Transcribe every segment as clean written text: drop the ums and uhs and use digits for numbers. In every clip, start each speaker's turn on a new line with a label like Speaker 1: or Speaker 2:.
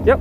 Speaker 1: Yep.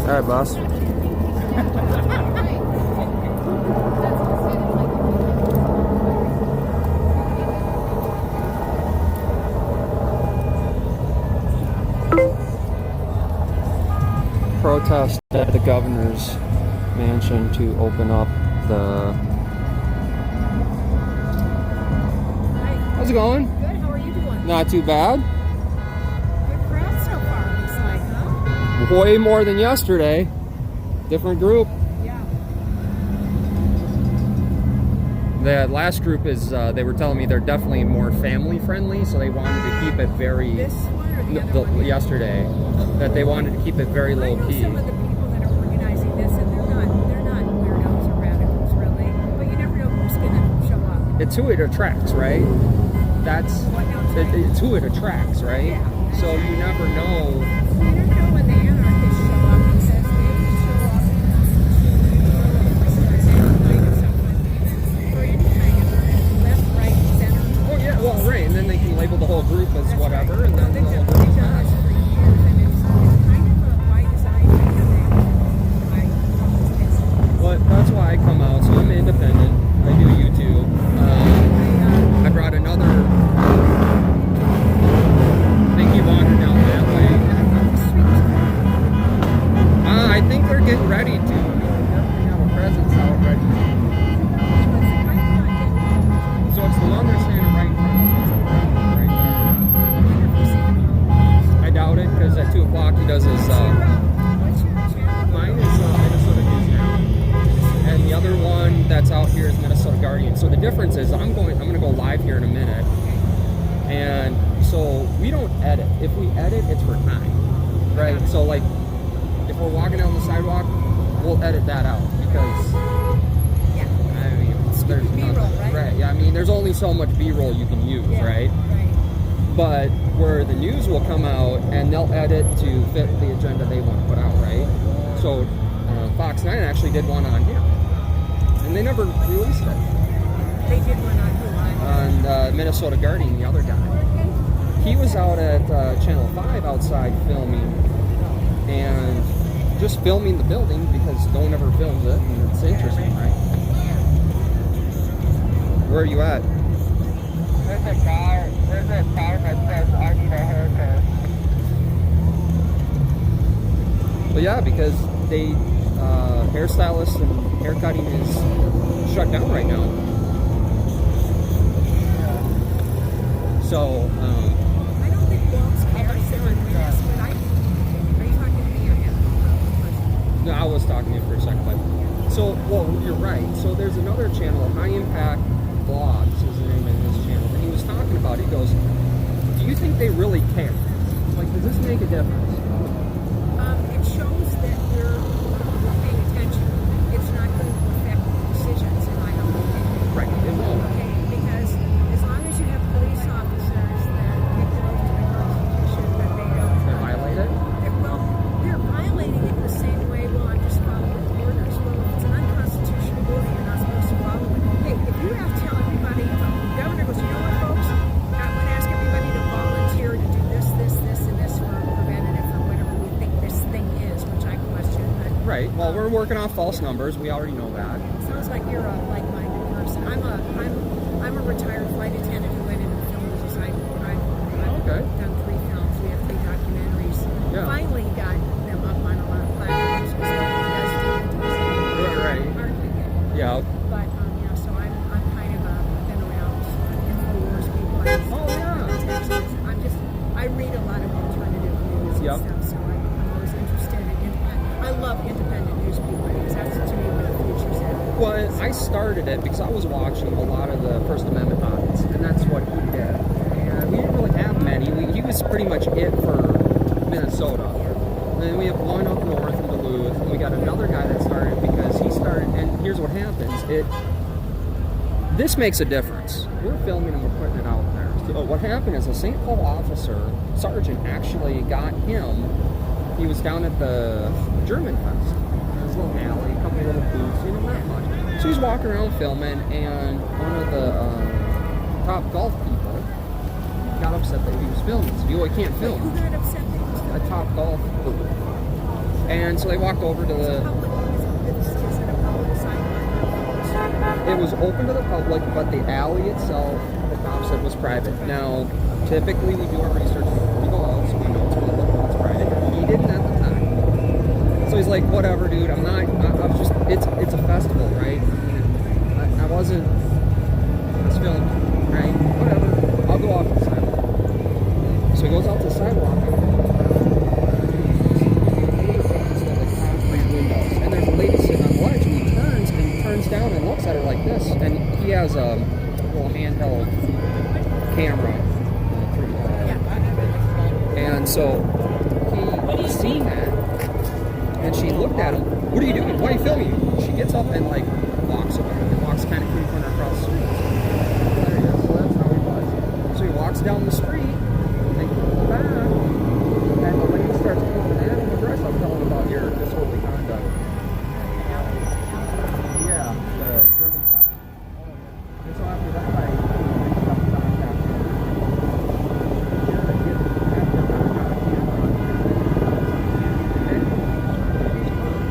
Speaker 1: All right, boss. Protest at the governor's mansion to open up the... How's it going?
Speaker 2: Good, how are you doing?
Speaker 1: Not too bad.
Speaker 2: Good crowd so far, looks like, huh?
Speaker 1: Way more than yesterday. Different group.
Speaker 2: Yeah.
Speaker 1: The last group is, they were telling me they're definitely more family friendly, so they wanted to keep it very...
Speaker 2: This one or the other one?
Speaker 1: Yesterday. That they wanted to keep it very low key.
Speaker 2: I know some of the people that are organizing this, and they're not weirdos or radicals, really. But you never know who's going to show up.
Speaker 1: It's who it attracts, right? That's... It's who it attracts, right?
Speaker 2: Yeah.
Speaker 1: So you never know...
Speaker 2: You never know when the anarchists show up and says they show up for any kind of left, right, center.
Speaker 1: Oh yeah, well, right, and then they can label the whole group as
Speaker 2: That's
Speaker 1: whatever,
Speaker 2: right.
Speaker 1: and then
Speaker 2: They've
Speaker 1: the whole
Speaker 2: done
Speaker 1: group
Speaker 2: this for years, and it's kind of a by design thing.
Speaker 1: Well, that's why I come out, so I'm independent. I do YouTube. I brought another... I think you wandered down that way. I think they're getting ready to. They have a presence out ready. So it's the one they're standing right in front of us. Right there. I doubt it, because at 2 o'clock he does his... Mine is Minnesota News Now. And the other one that's out here is Minnesota Guardian. So the difference is I'm going to go live here in a minute. And so we don't edit. If we edit, it's for time. Right? So like if we're walking down the sidewalk, we'll edit that out because I mean there's
Speaker 2: B-roll,
Speaker 1: nothing. Right. Yeah, I mean there's only so much B-roll you can use, right? But where the news will come out and they'll edit to fit the agenda they want to put out, right? So Fox 9 actually did one on him. And they never released it.
Speaker 2: They did one on who?
Speaker 1: On Minnesota Guardian, the other guy. He was out at Channel 5 outside filming and just filming the building because no one ever films it and it's interesting, right? Where are you at?
Speaker 3: There's a car that says, I need a haircut.
Speaker 1: Well, yeah, because they, hairstylists and haircutting is shut down right now. So,
Speaker 2: I don't think Walt's carries on this, but are you talking to me or him?
Speaker 1: no, I was talking to you for a second, but, so, well, you're right. So there's another channel, High Impact Vlogs is the name of this channel, and he was talking about it. He goes, do you think they really care? Like, does this make a difference?
Speaker 2: It shows that we're paying attention. It's not going to affect decisions, in my own opinion.
Speaker 1: Right, it won't.
Speaker 2: Okay, because as long as you have police officers that get the ultimate constitution, but they don't...
Speaker 1: They violate it?
Speaker 2: Well, they're violating it the same way. Well, I'm just following orders. Well, if it's an unconstitutional rule, you're not supposed to follow it. Hey, if you have to tell everybody, the governor goes, you know what, folks? I'm going to ask everybody to volunteer to do this, and this for preventative or whatever we think this thing is, which I question. But,
Speaker 1: Right. Well, we're working off false numbers. We already know that.
Speaker 2: sounds like you're a like-minded person. I'm a retired flight attendant who went into film design. I've
Speaker 1: Okay.
Speaker 2: done 3 films. We have 3 documentaries.
Speaker 1: Yeah.
Speaker 2: Finally got them up on a lot of platforms because everybody does do
Speaker 1: Right.
Speaker 2: hardly get.
Speaker 1: Yeah.
Speaker 2: But yeah, so I'm kind of been around InfoWars people.
Speaker 1: Oh, yeah.
Speaker 2: I read a lot of alternative news and
Speaker 1: Yep.
Speaker 2: stuff, so I'm always interested in. I love independent news people because that's to me where the future's at.
Speaker 1: Well, I started it because I was watching a lot of the First Amendment audits, and that's what he did. And we didn't really have many. He he was pretty much it for Minnesota. And then we have one up north in Duluth, and we got another guy that started because he started, and here's what happens. This makes a difference. We're filming and we're putting it out there. So what happened is a St. Paul officer, sergeant, actually got him. He was down at the German Fest. There's a little alley, a couple little booths, you know, not much. So he's walking around filming, and one of the top golf people got upset that he was filming. So he can't film.
Speaker 2: Who got upset that he was
Speaker 1: A top golf booth. And so they walked over to the... It was open to the public, but the alley itself, the cop said, was private. Now, typically we do our research before we go out, so we know it's public, it's private. He didn't at the time. So he's like, whatever, dude, I'm just, it's a festival, right? I wasn't, I was filming, right? Whatever, I'll go off the sidewalk. So he goes out to the sidewalk. And there's a lady sitting on the ledge, and he turns down and looks at her like this, and he has a little handheld camera, and so he seen that, and she looked at him. What are you doing? Why are you filming? She gets up and like walks away, and walks kind of quick across the street. There he is. So that's how he was. So he walks down the street, and goes back, and the lady starts coming at him aggressive, telling him about your disorderly conduct. Yeah, the German Fest. And so after that, I reached out to contact him.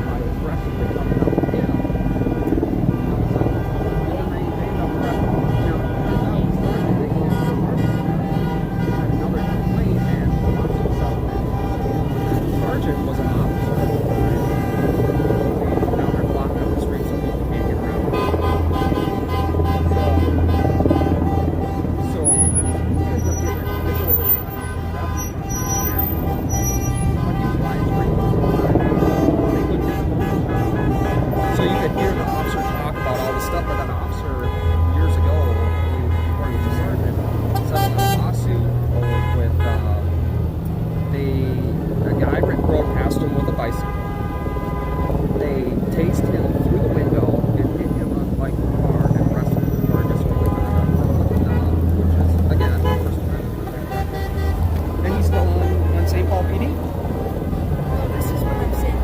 Speaker 1: By aggressively coming up with him. And they end up arresting him. Had another complaint and lost himself. The sergeant was an officer. Now they're blocking up the street so people can't get around. So he ends up getting a visual so you could hear the officer talk about all the stuff, but that officer years ago, before he was a sergeant, settled a lawsuit with a guy rode past him with a bicycle. They tased him through the window and hit him on like the car and arrested him for disorderly conduct for looking them up, which is again first amendment. And he's still on St. Paul PD.
Speaker 2: Well, this is what I'm saying.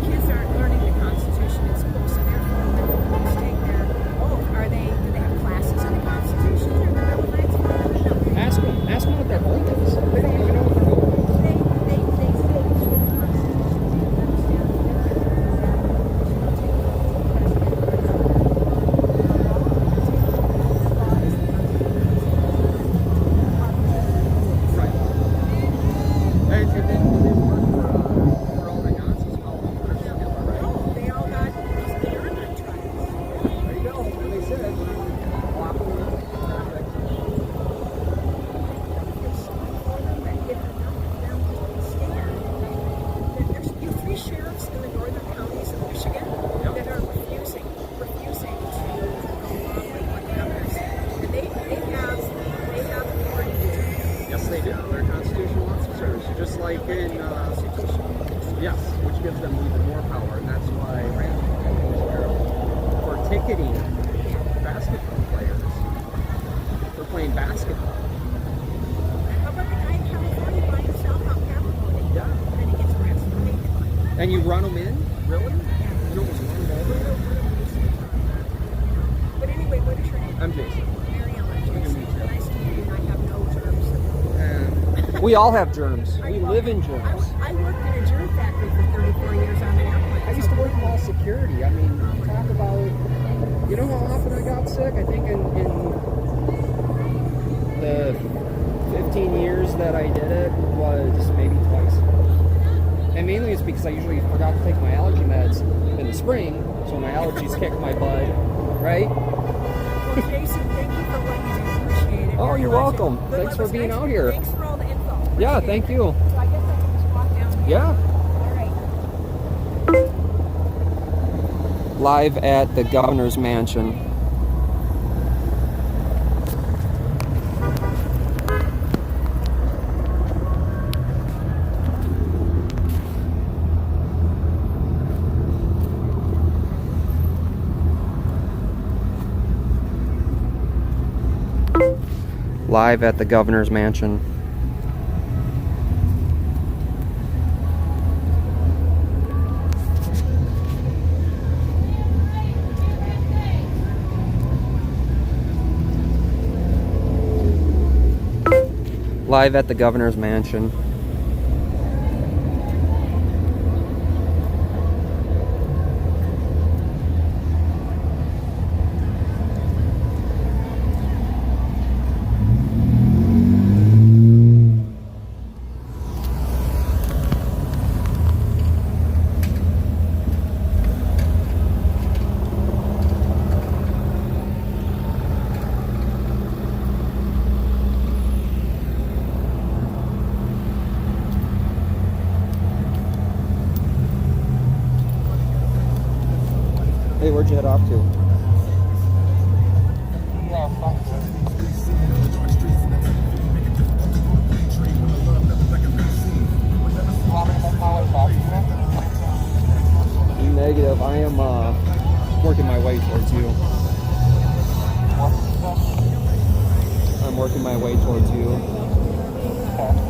Speaker 2: Kids aren't learning the Constitution in school, so therefore when police take their oath, do they have classes on the Constitution or the Bill of Rights? No.
Speaker 1: Ask them what their oath is. They don't even know what their oath is.
Speaker 2: They say the school Constitution.
Speaker 1: Right. And then they work for all the Nazis.
Speaker 2: No, they all got the Armament trials.
Speaker 1: There you go. And they said, blocking traffic. There's 3 sheriffs in the northern counties of Michigan that are refusing to go along with what the governor said. And they have authority to do that. Yes, they do. They're constitutional officers, just like in yes, which gives them even more power, and that's why for ticketing basketball players for playing basketball.
Speaker 2: How about the guy in California by himself out Capitol?
Speaker 1: Yeah.
Speaker 2: And he gets arrested.
Speaker 1: And you run them in? Really? You almost run them over?
Speaker 2: But anyway, what is your name?
Speaker 1: I'm Jason.
Speaker 2: Mariella. Jason. Nice to meet you. I have no germs.
Speaker 1: We all have germs. We live in germs.
Speaker 2: I worked in a germ factory for 34 years on an airplane.
Speaker 1: I used to work in mall security. I mean, talk about, you know how often I got sick? I think in the 15 years that I did it was maybe twice. And mainly it's because I usually forgot to take my allergy meds in the spring, so my allergies kick my butt, right?
Speaker 2: Well, Jason, thank you for what you do. Appreciate it.
Speaker 1: Oh, you're welcome. Thanks for being out here.
Speaker 2: Thanks for all the info.
Speaker 1: Yeah,
Speaker 2: Appreciate
Speaker 1: thank
Speaker 2: it.
Speaker 1: you.
Speaker 2: So I guess I can just walk down here.
Speaker 1: Yeah.
Speaker 2: All right.
Speaker 1: Live at the governor's mansion. Live at the governor's mansion. Live at the governor's mansion. Hey, where'd you head off to?
Speaker 3: Yeah, fuck it. You want me to make my way back to you?
Speaker 1: Negative. I am working my way towards you. I'm working my way towards you.
Speaker 3: Okay.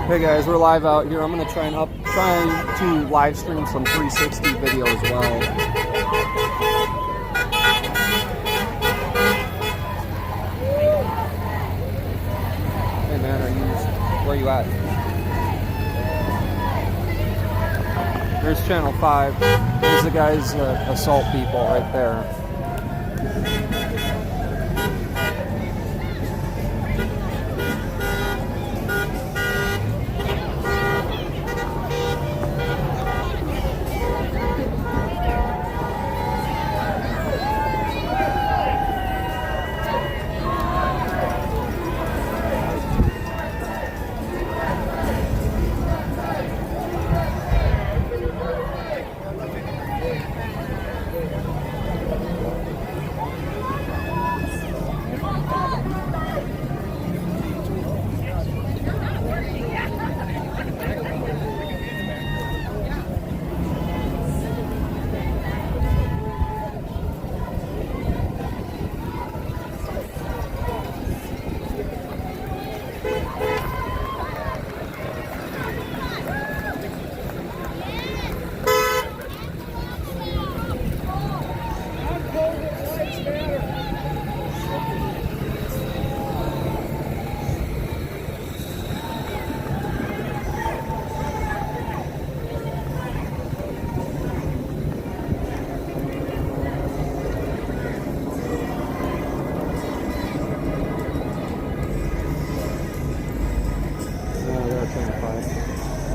Speaker 1: Hey guys, we're live out here. I'm gonna try to live stream some 360 video as well. Hey man, where you at? There's channel 5. There's the guys that assault people right there.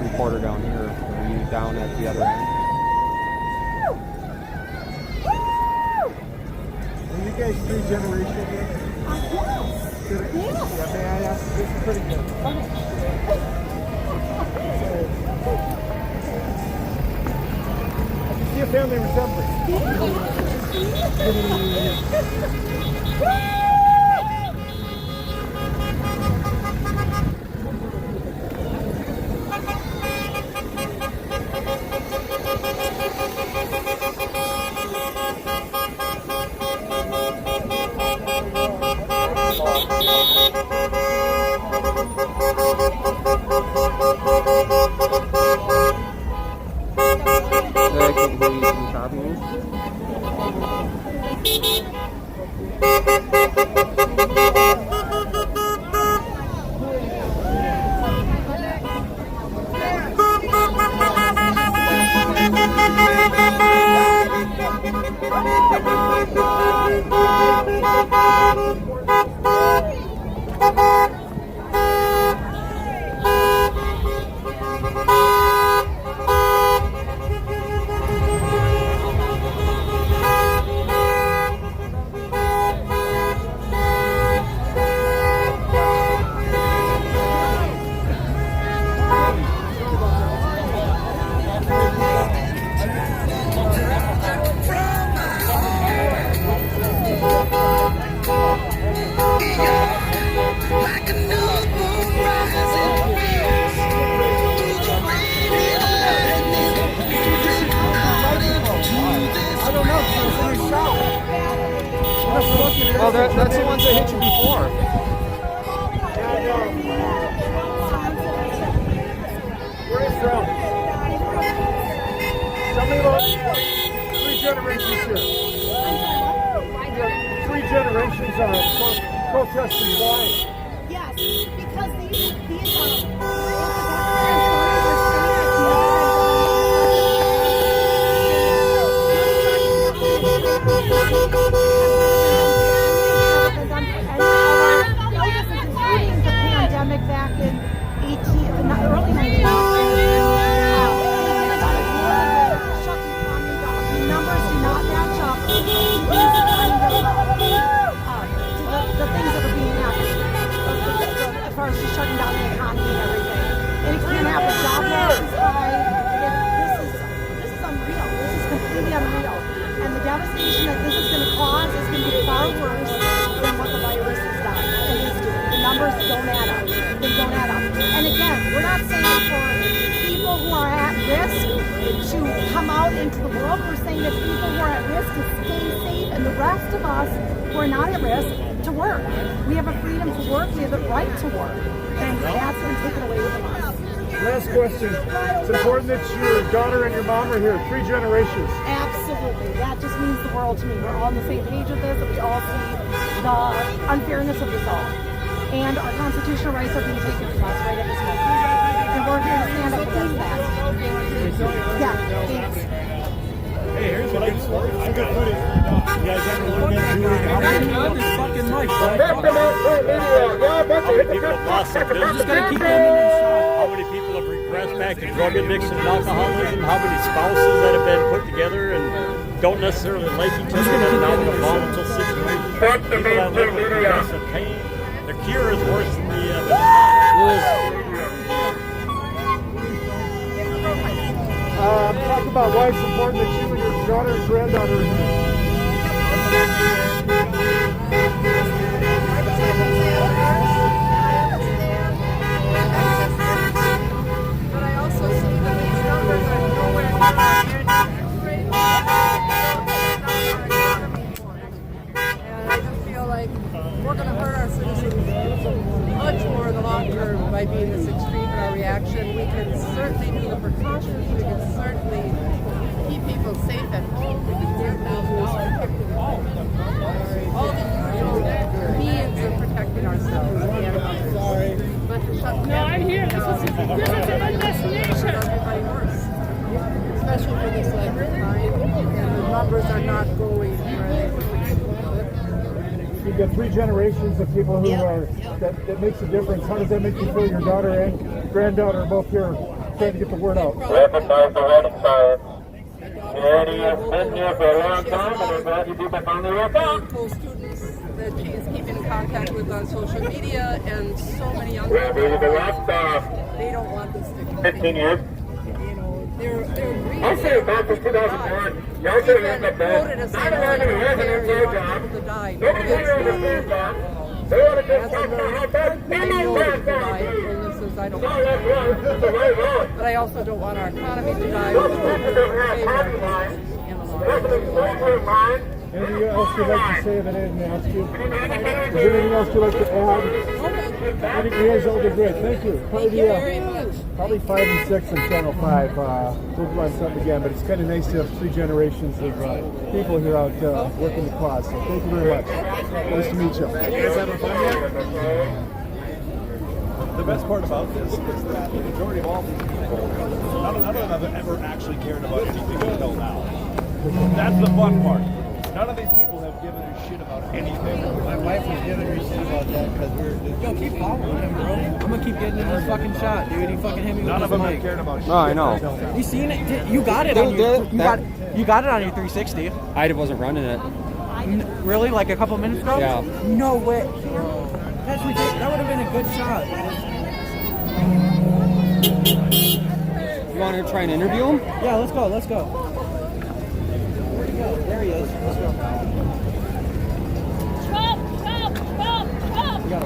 Speaker 1: Reporter down here, and you down at the other end.
Speaker 4: Are you guys 3 generations here?
Speaker 2: Yes.
Speaker 4: Yeah, may I ask? This is pretty good. I can see a family resemblance.
Speaker 1: I can hear you copy me.
Speaker 4: protesting why?
Speaker 2: Yes, because these pandemic back in early 19 shutting economy down. The numbers do not match up to these kind of the things that are being happened as far as just shutting down the economy and everything. And it can't happen. Job loss is high. This is unreal. This is completely unreal. And the devastation that this is going to cause is going to be far worse than what the virus has done. And is doing. The numbers don't add up. They don't add up. And again, we're not saying for people who are at risk to come out into the world. We're saying that people who are at risk to stay safe, and the rest of us who are not at risk to work. We have a freedom to work. We have the right to work. And that's been taken away from us.
Speaker 4: Last question. It's important that your daughter and your mom are here. 3 generations.
Speaker 2: Absolutely. That just means the world to me. We're all on the same page of this, and we all see the unfairness of this all. And our constitutional rights are being taken from us right at this moment. And we're here to stand up against that. Yeah, thanks.
Speaker 4: Hey, here's what I just learned. Some good footage. You guys ever look into it? How many people have lost their business? How many people have regressed back to drug addiction and alcoholism? How many spouses that have been put together and don't necessarily like each other and are now in a volatile situation? People that live with progressive pain. The cure is worse than the talk about why it's important that you and your daughter and granddaughter are here.
Speaker 5: But I also see that these numbers are nowhere near our rate. And I just feel like we're going to hurt our citizens much more in the long term by being this extreme in our reaction. We can certainly do the precautions. We can certainly keep people safe at home. We can certainly do all the usual means of protecting ourselves and others. But to shut
Speaker 6: No, I'm here. This is a destination.
Speaker 5: everybody worse, especially for this length of time. And the numbers are not going where they would.
Speaker 4: You've got 3 generations of people who are, that makes a difference. How does that make you feel? Your daughter and granddaughter are both here trying to get the word out.
Speaker 3: Recognize the red fire. Charity has been here for a long time, and we're glad you people finally woke up.
Speaker 5: Co-students that she is keeping in contact with on social media, and so many young
Speaker 3: We're
Speaker 5: people,
Speaker 3: ready to last
Speaker 5: they don't want this to
Speaker 3: 15
Speaker 5: continue.
Speaker 3: years.
Speaker 5: You know, they're really
Speaker 3: I'll say back in 2001, y'all should have looked at
Speaker 5: quoted
Speaker 3: that.
Speaker 5: as
Speaker 3: Not
Speaker 5: saying,
Speaker 3: allowing the residents their job.
Speaker 5: people to die.
Speaker 3: Nobody here understands that. They want to just talk about how bad
Speaker 5: They know that the die of illnesses. I don't want
Speaker 3: that's right. This is the right road.
Speaker 5: but I also don't want our economy to die.
Speaker 3: Those people don't have party lines. Residents lose their mind.
Speaker 4: Anything else you'd like to say that I didn't ask you? Is there anything else you'd like to add? You guys all did great. Thank you. Probably 5 and 6 on Channel 5. We'll run something again, but it's kind of nice to have 3 generations of people here out working the cause. So thank you very much. Nice to meet you. You guys having fun yet?
Speaker 7: The best part about this is that the majority of all these people, none of them have ever actually cared about anything until now. That's the fun part. None of these people have given a shit about anything.
Speaker 8: My wife was giving me shit about that because yo, keep following him, bro. I'm gonna keep getting in this fucking shot, dude. He fucking hit me
Speaker 7: None
Speaker 8: with
Speaker 7: of
Speaker 8: his
Speaker 7: them have
Speaker 8: mic.
Speaker 7: cared about shit.
Speaker 1: No, I know.
Speaker 8: You seen it? You got it on your, you got it on your 360.
Speaker 1: I wasn't running it.
Speaker 8: Really? Like a couple minutes ago?
Speaker 1: Yeah.
Speaker 8: No way. That's ridiculous. That would have been a good shot.
Speaker 1: You want to try and interview him?
Speaker 8: Yeah, let's go. Let's go. Where'd he go? There he is. Let's go. We got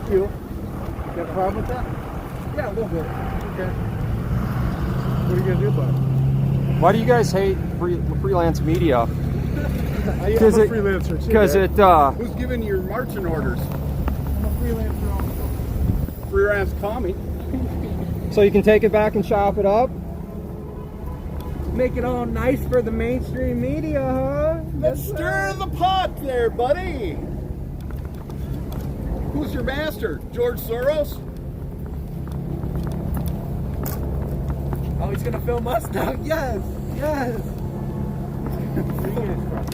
Speaker 4: You got a problem with that?
Speaker 8: Yeah, a little bit.
Speaker 4: Okay. What are you gonna do about it?
Speaker 1: Why do you guys hate freelance media?
Speaker 4: I'm a freelancer too.
Speaker 1: Because
Speaker 4: man.
Speaker 1: it
Speaker 9: Who's giving you your marching orders?
Speaker 4: I'm a freelancer also.
Speaker 9: Freelance commie.
Speaker 1: so you can take it back and chop it up.
Speaker 8: Make it all nice for the mainstream media, huh?
Speaker 9: Let's stir the pot there, buddy. Who's your master? George Soros?
Speaker 8: Oh, he's gonna film us now? Yes, yes.
Speaker 4: Where are you guys from?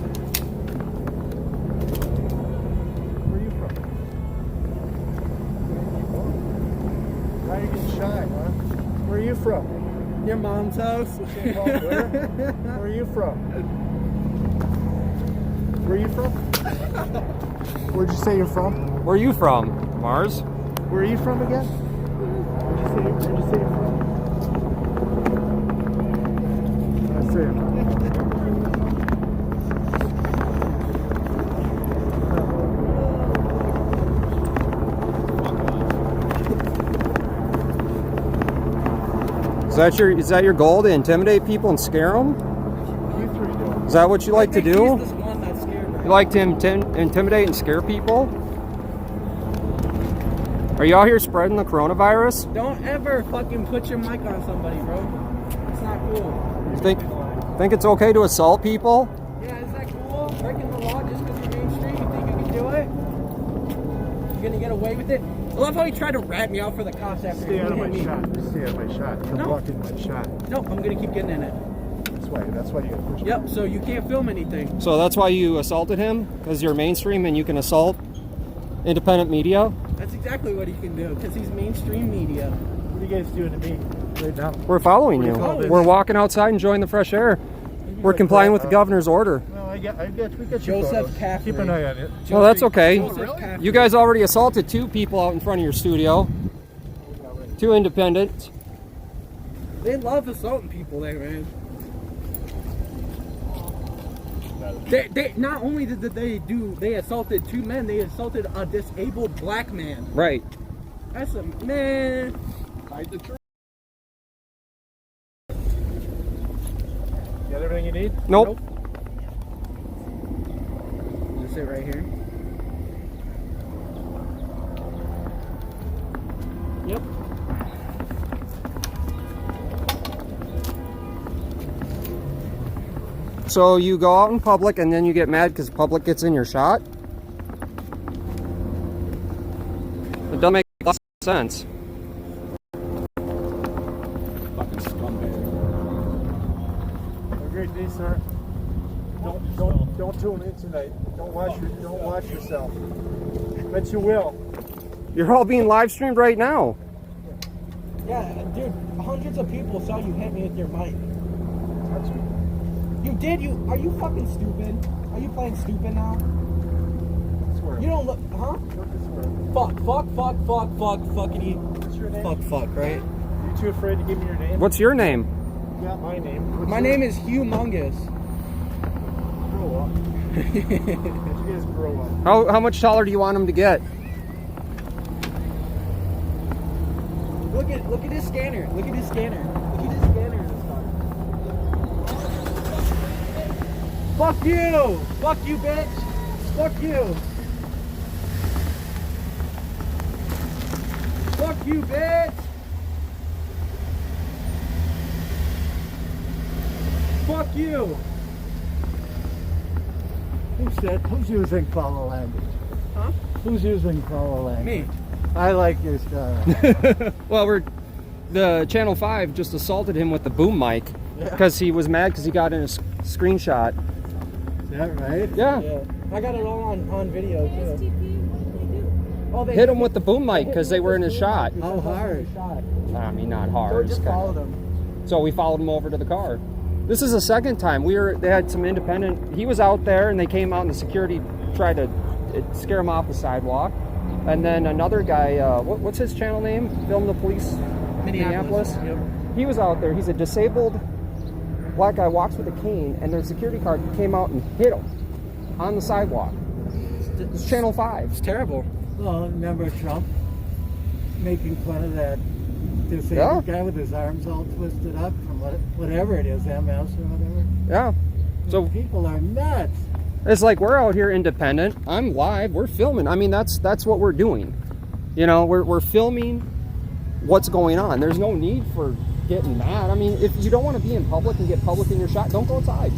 Speaker 4: Where are you from? Why are you getting shy, huh? Where are you from?
Speaker 8: Your mom's house.
Speaker 4: St. Paul, where are you from? Where are you from? Where'd you say you're from?
Speaker 1: Where are you from, Mars?
Speaker 4: Where are you from again? Where'd you say you're from? That's it.
Speaker 1: Is that your goal, to intimidate people and scare them?
Speaker 4: You three do.
Speaker 1: Is that what you like to do?
Speaker 8: He's the one that's scared.
Speaker 1: You like to intimidate and scare people? Are you out here spreading the coronavirus?
Speaker 8: Don't ever fucking put your mic on somebody, bro. It's not cool.
Speaker 1: You think it's okay to assault people?
Speaker 8: Yeah, is that cool? Breaking the law just because you're mainstream? You think you can do it? You're gonna get away with it? I love how he tried to rat me out for the cops after
Speaker 4: Stay
Speaker 8: he
Speaker 4: out of
Speaker 8: hit
Speaker 4: my
Speaker 8: me.
Speaker 4: shot. Stay out of my shot. Come
Speaker 8: No.
Speaker 4: walk in my shot.
Speaker 8: No, I'm gonna keep getting in it.
Speaker 4: That's why you gotta push me.
Speaker 8: Yep, so you can't film anything.
Speaker 1: So that's why you assaulted him? Because you're mainstream and you can assault independent media?
Speaker 8: That's exactly what he can do, because he's mainstream media.
Speaker 4: What are you guys doing to me right now?
Speaker 1: We're following
Speaker 4: What do
Speaker 1: you.
Speaker 4: you call this?
Speaker 1: We're walking outside enjoying the fresh air. We're complying with the governor's order.
Speaker 4: Well, we got your
Speaker 8: Joseph
Speaker 4: photos.
Speaker 8: Caffrey.
Speaker 4: Keep an eye on it.
Speaker 1: Well, that's okay.
Speaker 8: Joseph Caffrey.
Speaker 1: You guys already assaulted 2 people out in front of your studio. 2 independents.
Speaker 8: They love assaulting people there, man. They not only did they assaulted 2 men, they assaulted a disabled black man.
Speaker 1: Right.
Speaker 8: That's a man.
Speaker 9: Hide the truth.
Speaker 4: You got everything you need?
Speaker 1: Nope.
Speaker 8: Just sit right here. Yep.
Speaker 1: So you go out in public and then you get mad because the public gets in your shot? It doesn't make a lot of sense.
Speaker 9: Fucking scumbag.
Speaker 4: Have a great day, sir. Don't tune in tonight. Don't watch yourself. Bet you will.
Speaker 1: You're all being live streamed right now.
Speaker 8: Yeah, dude, hundreds of people saw you hit me with your mic.
Speaker 4: Touch me.
Speaker 8: You did, are you fucking stupid? Are you playing stupid now?
Speaker 4: Swear.
Speaker 8: You don't look, huh? Fuckity.
Speaker 4: What's your name?
Speaker 8: Fuck, right?
Speaker 4: You too afraid to give me your name?
Speaker 1: What's your name?
Speaker 4: You got my name. What's
Speaker 8: My
Speaker 4: your-
Speaker 8: name is Humongous.
Speaker 4: Grow up. You guys grow up.
Speaker 1: How much taller do you want him to get?
Speaker 8: Look at his scanner. Look at his scanner. Look at his scanner in this car. Fuck you! Fuck you, bitch! Fuck you! Fuck you, bitch! Fuck you!
Speaker 4: Who's using foul language?
Speaker 8: Huh?
Speaker 4: Who's using foul language?
Speaker 8: Me.
Speaker 4: I like your style.
Speaker 1: Well, the Channel 5 just assaulted him with the boom mic because he was mad because he got in a screenshot.
Speaker 4: Is that right?
Speaker 1: Yeah.
Speaker 8: I got it all on video too. Oh, they
Speaker 1: Hit him with the boom mic because they were in his shot.
Speaker 4: How hard?
Speaker 1: I mean, not
Speaker 8: So
Speaker 1: hard.
Speaker 8: just followed him.
Speaker 1: So we followed him over to the car. This is the second time. They had some independent. He was out there, and they came out, and the security tried to scare him off the sidewalk. And then another guy, what's his channel name? Film the Police, Minneapolis.
Speaker 8: Yep.
Speaker 1: He was out there. He's a disabled black guy, walks with a cane, and their security guard came out and hit him on the sidewalk. It's Channel 5.
Speaker 8: It's terrible.
Speaker 4: Well, remember Trump making fun of that disabled guy with his arms all twisted up from whatever it is, MS or whatever?
Speaker 1: Yeah. So
Speaker 4: people are nuts.
Speaker 1: it's like we're out here independent. I'm live. We're filming. I mean, that's what we're doing. You know, we're filming what's going on. There's no need for getting mad. I mean, if you don't want to be in public and get public in your shot, don't go outside.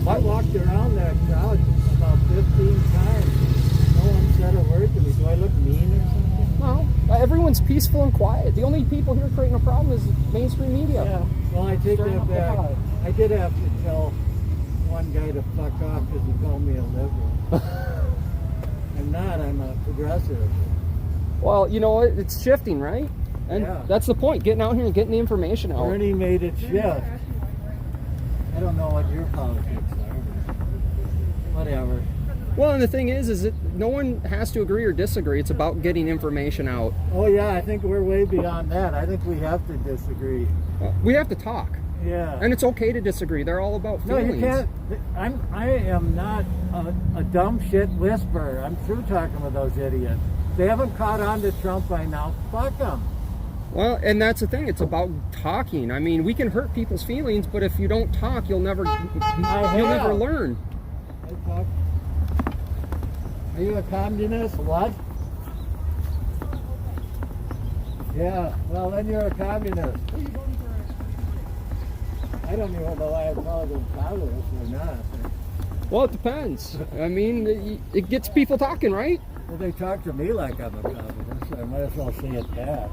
Speaker 4: I walked around that crowd about 15 times. No one said a word to me. Do I look mean or something?
Speaker 1: No, everyone's peaceful and quiet. The only people here creating a problem is mainstream media.
Speaker 4: Yeah. Well, I take that back. I did have to tell one guy to fuck off because he called me a liberal. I'm not. I'm a progressive.
Speaker 1: Well, you know, it's shifting, right? And that's the point, getting out here and getting the information out.
Speaker 4: Bernie made it shift. I don't know what your politics are, but whatever.
Speaker 1: Well, and the thing is that no one has to agree or disagree. It's about getting information out.
Speaker 4: Oh yeah, I think we're way beyond that. I think we have to disagree.
Speaker 1: We have to talk.
Speaker 4: Yeah.
Speaker 1: And it's okay to disagree. They're all about feelings.
Speaker 4: No, you can't. I am not a dumb shit whisperer. I'm through talking with those idiots. They haven't caught on to Trump by now. Fuck them.
Speaker 1: Well, and that's the thing. It's about talking. I mean, we can hurt people's feelings, but if you don't talk, you'll never learn.
Speaker 4: I talk. Are you a communist? What? Yeah. Well, then you're a communist. I don't even know why I call them communists or not.
Speaker 1: Well, it depends. I mean, it gets people talking, right?
Speaker 4: Well, they talk to me like I'm a communist, so I might as well say it back.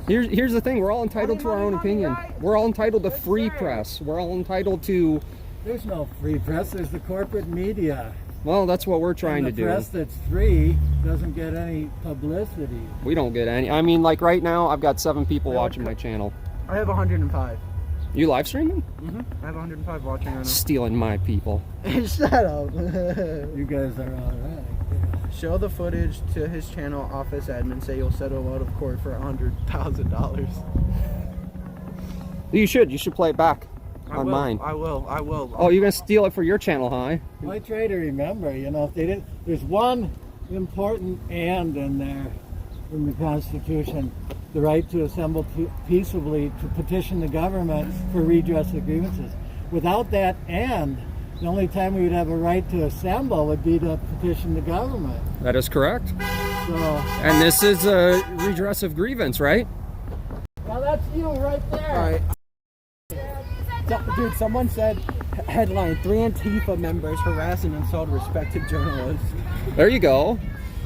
Speaker 1: Here's the thing. We're all entitled to our own opinion. We're all entitled to free press. We're all entitled to...
Speaker 4: There's no free press. There's the corporate media.
Speaker 1: Well, that's what we're trying to do.
Speaker 4: The press that's free doesn't get any publicity.
Speaker 1: We don't get any. I mean, like right now, I've got 7 people watching my channel.
Speaker 8: I have 105.
Speaker 1: You live streaming?
Speaker 8: Mm-hmm. I have 105 watching right now.
Speaker 1: Stealing my people.
Speaker 8: Shut up.
Speaker 4: You guys are all right.
Speaker 8: Show the footage to his channel office admin. Say you'll settle out of court for $100,000.
Speaker 1: You should play it back on mine.
Speaker 8: I will.
Speaker 1: Oh, you're gonna steal it for your channel, huh?
Speaker 4: I try to remember, you know, if they didn't, there's one important "and" in there in the Constitution: the right to assemble peaceably to petition the government for redress of grievances. Without that "and," the only time we would have a right to assemble would be to petition the government.
Speaker 1: That is correct.
Speaker 4: So,
Speaker 1: and this is a redress of grievance, right?
Speaker 4: well, that's you right there.
Speaker 8: All right. Dude, someone said, headline, 3 Antifa members harass and insult respected journalists.
Speaker 1: There you go.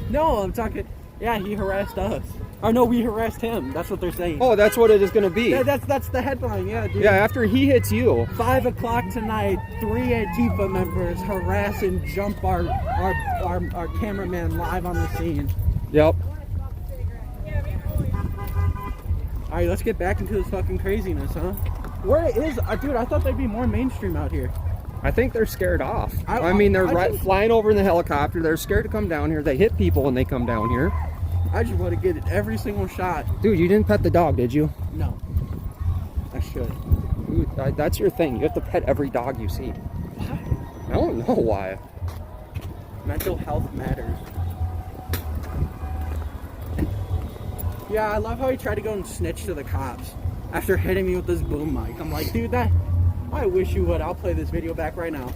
Speaker 8: No, I'm talking, yeah, he harassed us. Or no, we harassed him. That's what they're saying.
Speaker 1: Oh, that's what it is going to be.
Speaker 8: Yeah, that's the headline, yeah, dude.
Speaker 1: Yeah, after he hits you.
Speaker 8: 5 o'clock tonight, 3 Antifa members harass and jump our cameraman live on the scene.
Speaker 1: Yep.
Speaker 8: Alright, let's get back into this fucking craziness, huh? Where is, dude, I thought they'd be more mainstream out here.
Speaker 1: I think they're scared off. I mean, they're flying over in the helicopter. They're scared to come down here. They hit people when they come down here.
Speaker 8: I just want to get every single shot.
Speaker 1: Dude, you didn't pet the dog, did you?
Speaker 8: No. I should.
Speaker 1: Dude, that's your thing. You have to pet every dog you see.
Speaker 8: Why?
Speaker 1: I don't know why.
Speaker 8: Mental health matters. Yeah, I love how he tried to go and snitch to the cops after hitting me with this boom mic. I'm like, dude, I wish you would. I'll play this video back right now.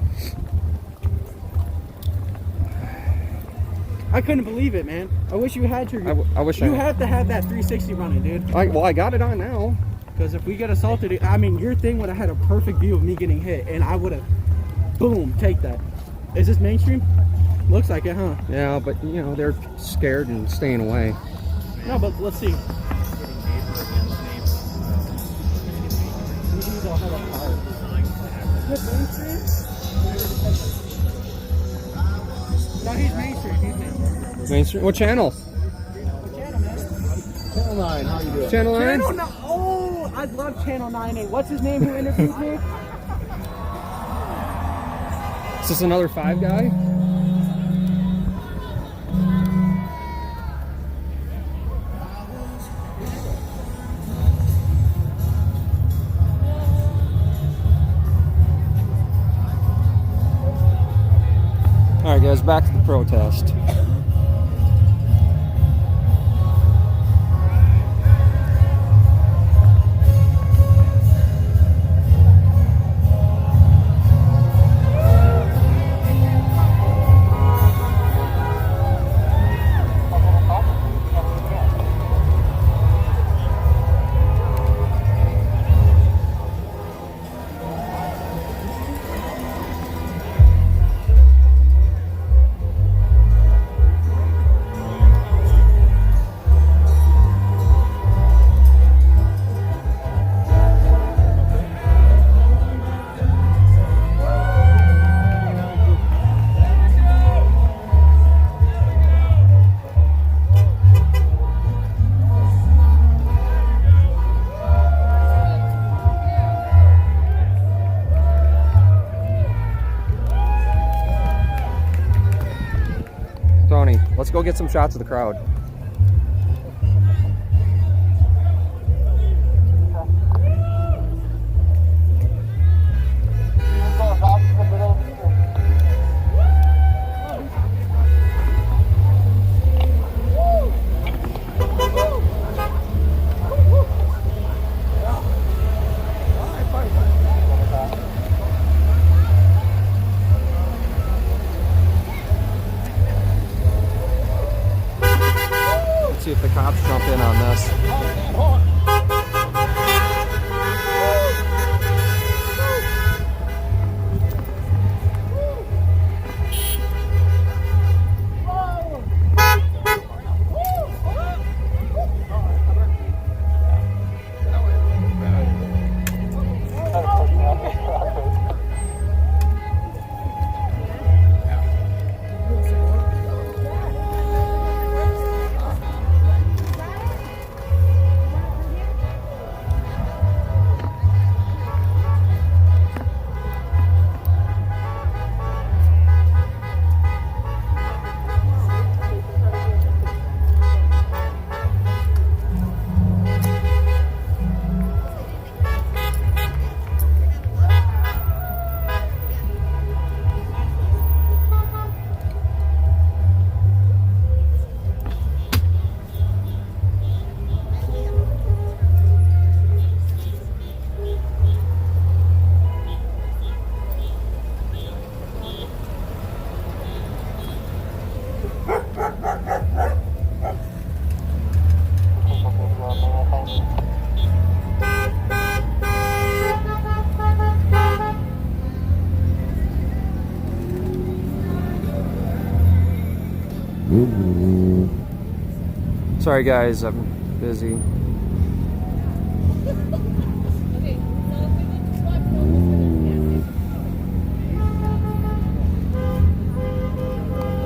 Speaker 8: I couldn't believe it, man. I wish you had your.
Speaker 1: I wish
Speaker 8: you
Speaker 1: I
Speaker 8: had to have that 360 running, dude.
Speaker 1: Well, I got it on now.
Speaker 8: Because if we get assaulted, I mean, your thing would have had a perfect view of me getting hit, and I would have, boom, take that. Is this mainstream? Looks like it, huh?
Speaker 1: Yeah, but you know they're scared and staying away.
Speaker 8: No, but let's see. These all have a power. Is this mainstream? No, he's mainstream. He's mainstream.
Speaker 1: Mainstream. What channel?
Speaker 8: What channel, man?
Speaker 4: Channel 9, how you doing?
Speaker 1: Channel 9.
Speaker 8: Channel 9. Oh, I love Channel 9. And what's his name who interviewed me?
Speaker 1: Is this another 5 guy? All right, guys, back to the protest. Tony, let's go get some shots of the crowd. See if the cops jump in on this. Sorry guys, I'm busy.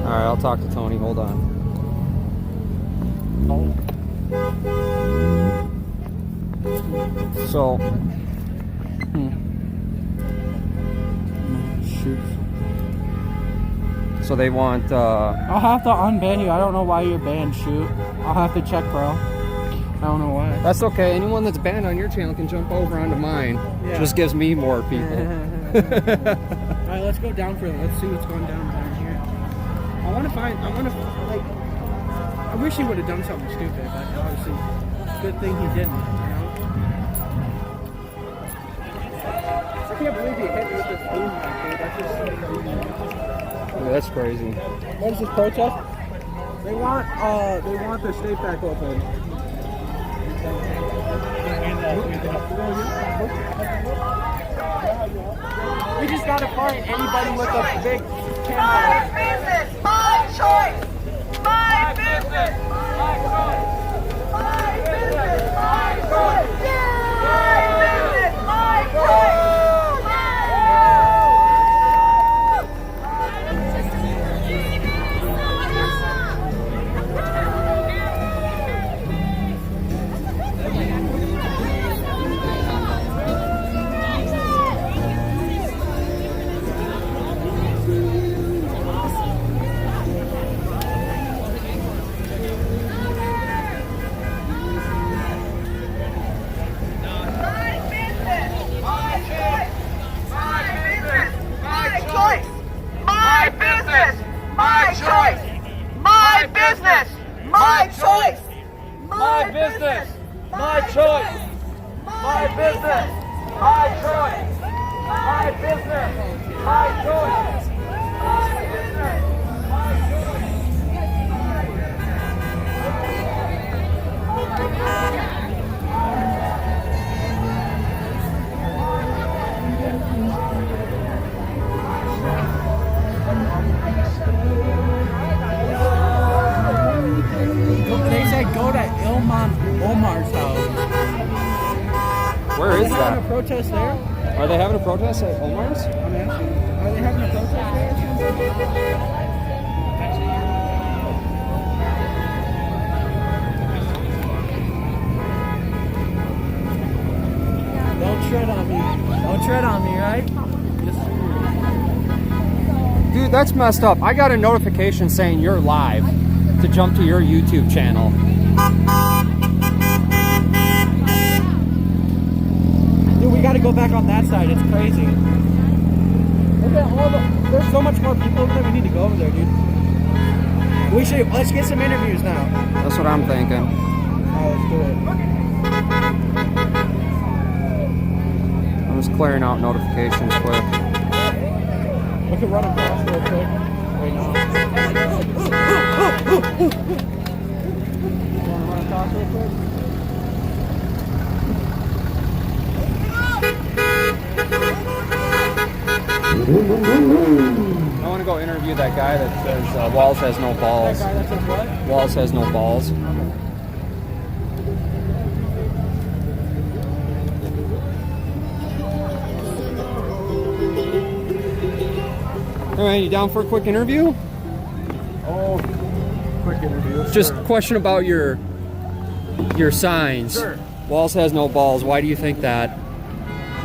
Speaker 1: Alright, I'll talk to Tony, hold on. So, shoot. So they want,
Speaker 8: I'll have to unban you. I don't know why you're banned, shoot. I'll have to check, bro. I don't know why.
Speaker 1: That's okay. Anyone that's banned on your channel can jump over onto mine.
Speaker 8: Yeah.
Speaker 1: Just gives me more people.
Speaker 8: Alright, let's go down further. Let's see what's going down here. I want to, like, I wish he would have done something stupid, but obviously, good thing he didn't. You know? I can't believe he hit me with this boom mic, dude. That's just so crazy.
Speaker 1: Yeah, that's crazy.
Speaker 8: What is this protest? They want the state back open. We just gotta find anybody with a big camera.
Speaker 10: My business, my choice. My business, my choice. My business, my choice. My business, my choice. My choice. My business. My choice. My business. My choice. My business. My choice. My business. My choice. My business. My
Speaker 8: They said go to Ilman Omar's house.
Speaker 1: Where
Speaker 8: Are
Speaker 1: is
Speaker 8: they having a
Speaker 1: that?
Speaker 8: protest there?
Speaker 1: Are they having a protest at Omar's?
Speaker 8: I'm asking. Are they having a protest there? Don't tread on me. Don't tread on me, right?
Speaker 1: Dude, that's messed up. I got a notification saying you're live to jump to your YouTube channel.
Speaker 8: Dude, we gotta go back on that side. It's crazy. Look at all the. There's so much more people over there. We need to go over there, dude. Let's get some interviews now.
Speaker 1: That's what I'm thinking.
Speaker 8: Alright, let's do it.
Speaker 1: I'm just clearing out notifications quick.
Speaker 8: We can run across real quick. Wait, no. You wanna run across real quick?
Speaker 1: I want to go interview that guy that says Walls has no balls.
Speaker 8: That guy that says what?
Speaker 1: Walls has no balls. All right, you down for a quick interview?
Speaker 4: Oh, quick interview.
Speaker 1: Just
Speaker 4: sure.
Speaker 1: question about your signs.
Speaker 4: Sure.
Speaker 1: Walls has no balls. Why do you think that?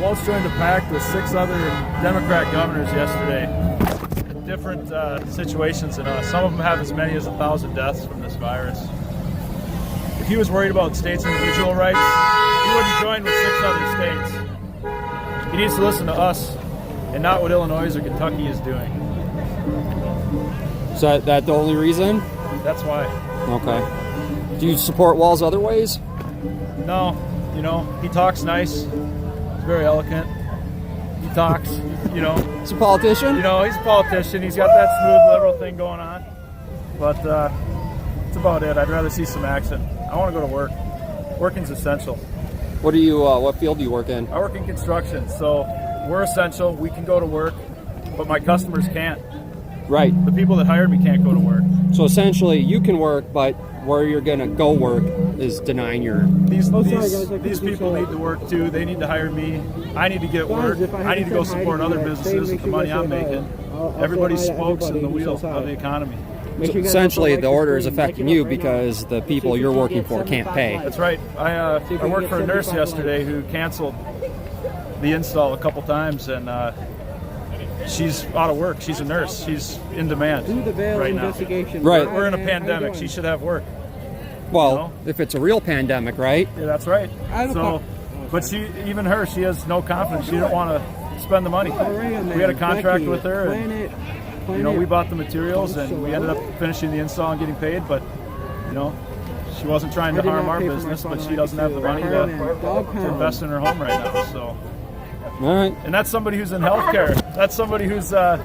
Speaker 7: Walsh joined the pact with 6 other Democrat governors yesterday. Different situations than us. Some of them have as many as 1,000 deaths from this virus. If he was worried about states' individual rights, he wouldn't join with 6 other states. He needs to listen to us and not what Illinois or Kentucky is doing.
Speaker 1: Is that the only reason?
Speaker 7: That's why.
Speaker 1: Okay. Do you support Walls other ways?
Speaker 7: No, you know, he talks nice. He's very eloquent. He talks, you know.
Speaker 1: He's a politician?
Speaker 7: You know, he's a politician. He's got that smooth liberal thing going on. But that's about it. I'd rather see some action. I want to go to work. Working's essential.
Speaker 1: What field do you work in?
Speaker 7: I work in construction, so we're essential. We can go to work, but my customers can't.
Speaker 1: Right.
Speaker 7: The people that hired me can't go to work.
Speaker 1: So essentially, you can work, but where you're gonna go work is denying your.
Speaker 7: These
Speaker 8: sorry, guys, I
Speaker 7: these
Speaker 8: couldn't
Speaker 7: people
Speaker 8: control
Speaker 7: need to work too. They need to hire me. I need to get work.
Speaker 8: if I
Speaker 7: I need to go
Speaker 8: hadn't
Speaker 7: support
Speaker 8: hired
Speaker 7: other
Speaker 8: you,
Speaker 7: businesses with the money I'm making. Everybody's spokes in the wheel of the economy.
Speaker 1: Essentially, the order is affecting you because the people you're working for can't pay.
Speaker 7: That's right. I worked for a nurse yesterday who canceled the install a couple times, and she's out of work. She's a nurse. She's in demand
Speaker 8: Do the veil
Speaker 7: right now.
Speaker 8: investigation.
Speaker 1: Right.
Speaker 7: We're in a
Speaker 8: How you
Speaker 7: pandemic.
Speaker 8: doing?
Speaker 7: She should have work.
Speaker 1: Well,
Speaker 7: You know?
Speaker 1: if it's a real pandemic, right?
Speaker 7: Yeah, that's right.
Speaker 8: I have a
Speaker 7: So, but she has no confidence. She didn't want to spend the money. We had a contract with her, and we bought the materials, and we ended up finishing the install and getting paid. But know, she wasn't trying to
Speaker 8: I did
Speaker 7: harm
Speaker 8: not
Speaker 7: our
Speaker 8: pay for my
Speaker 7: business,
Speaker 8: fun
Speaker 7: but
Speaker 8: when
Speaker 7: she
Speaker 8: I
Speaker 7: doesn't have the money
Speaker 8: Dog
Speaker 7: to
Speaker 8: pound.
Speaker 7: invest in her home right now. So,
Speaker 1: All right.
Speaker 7: and that's somebody who's in healthcare. That's somebody who's the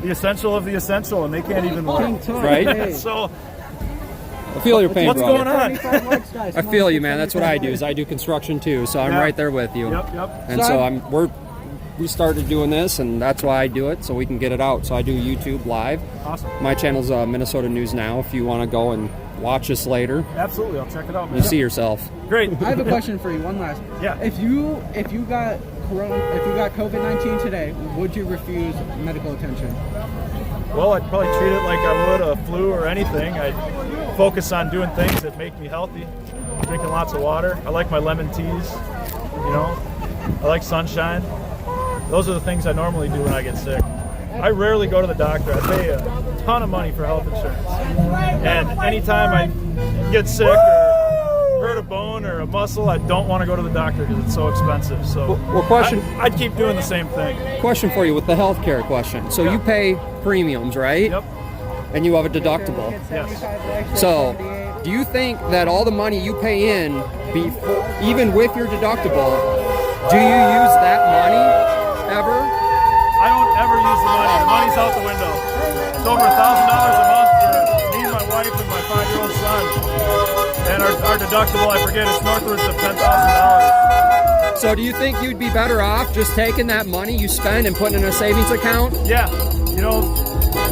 Speaker 7: essential of the essential, and they can't even work.
Speaker 1: Right.
Speaker 7: So,
Speaker 1: I feel your pain,
Speaker 7: what's
Speaker 1: brother.
Speaker 7: going on?
Speaker 1: I feel you, man. That's what I do. Is I do construction too, so I'm
Speaker 7: Yeah.
Speaker 1: right there with you.
Speaker 7: Yep.
Speaker 1: And so we started doing this, and that's why I do it, so we can get it out. So I do YouTube live.
Speaker 7: Awesome.
Speaker 1: My channel's Minnesota News Now. If you want to go and watch us later,
Speaker 7: Absolutely, I'll check it out, man.
Speaker 1: you see yourself.
Speaker 7: Great.
Speaker 8: I have a question for you. One last.
Speaker 7: Yeah.
Speaker 8: If you got COVID-19 today, would you refuse medical attention?
Speaker 7: Well, I'd probably treat it like I would a flu or anything. I'd focus on doing things that make me healthy, drinking lots of water. I like my lemon teas, you know. I like sunshine. Those are the things I normally do when I get sick. I rarely go to the doctor. I pay a ton of money for health insurance. And anytime I get sick or hurt a bone or a muscle, I don't want to go to the doctor because it's so expensive. So
Speaker 1: Well, question.
Speaker 7: I'd keep doing the same thing.
Speaker 1: Question for you with the healthcare question. So you pay premiums, right?
Speaker 7: Yep.
Speaker 1: And you have a deductible.
Speaker 7: Yes.
Speaker 1: So, do you think that all the money you pay in, even with your deductible, do you use that money ever?
Speaker 7: I don't ever use the money. The money's out the window. It's over $1,000 a month for me, my wife, and my 5-year-old son. And our deductible, I forget, it's northwards of $10,000.
Speaker 1: So do you think you'd be better off just taking that money you spend and putting it in a savings account?
Speaker 7: Yeah, you know,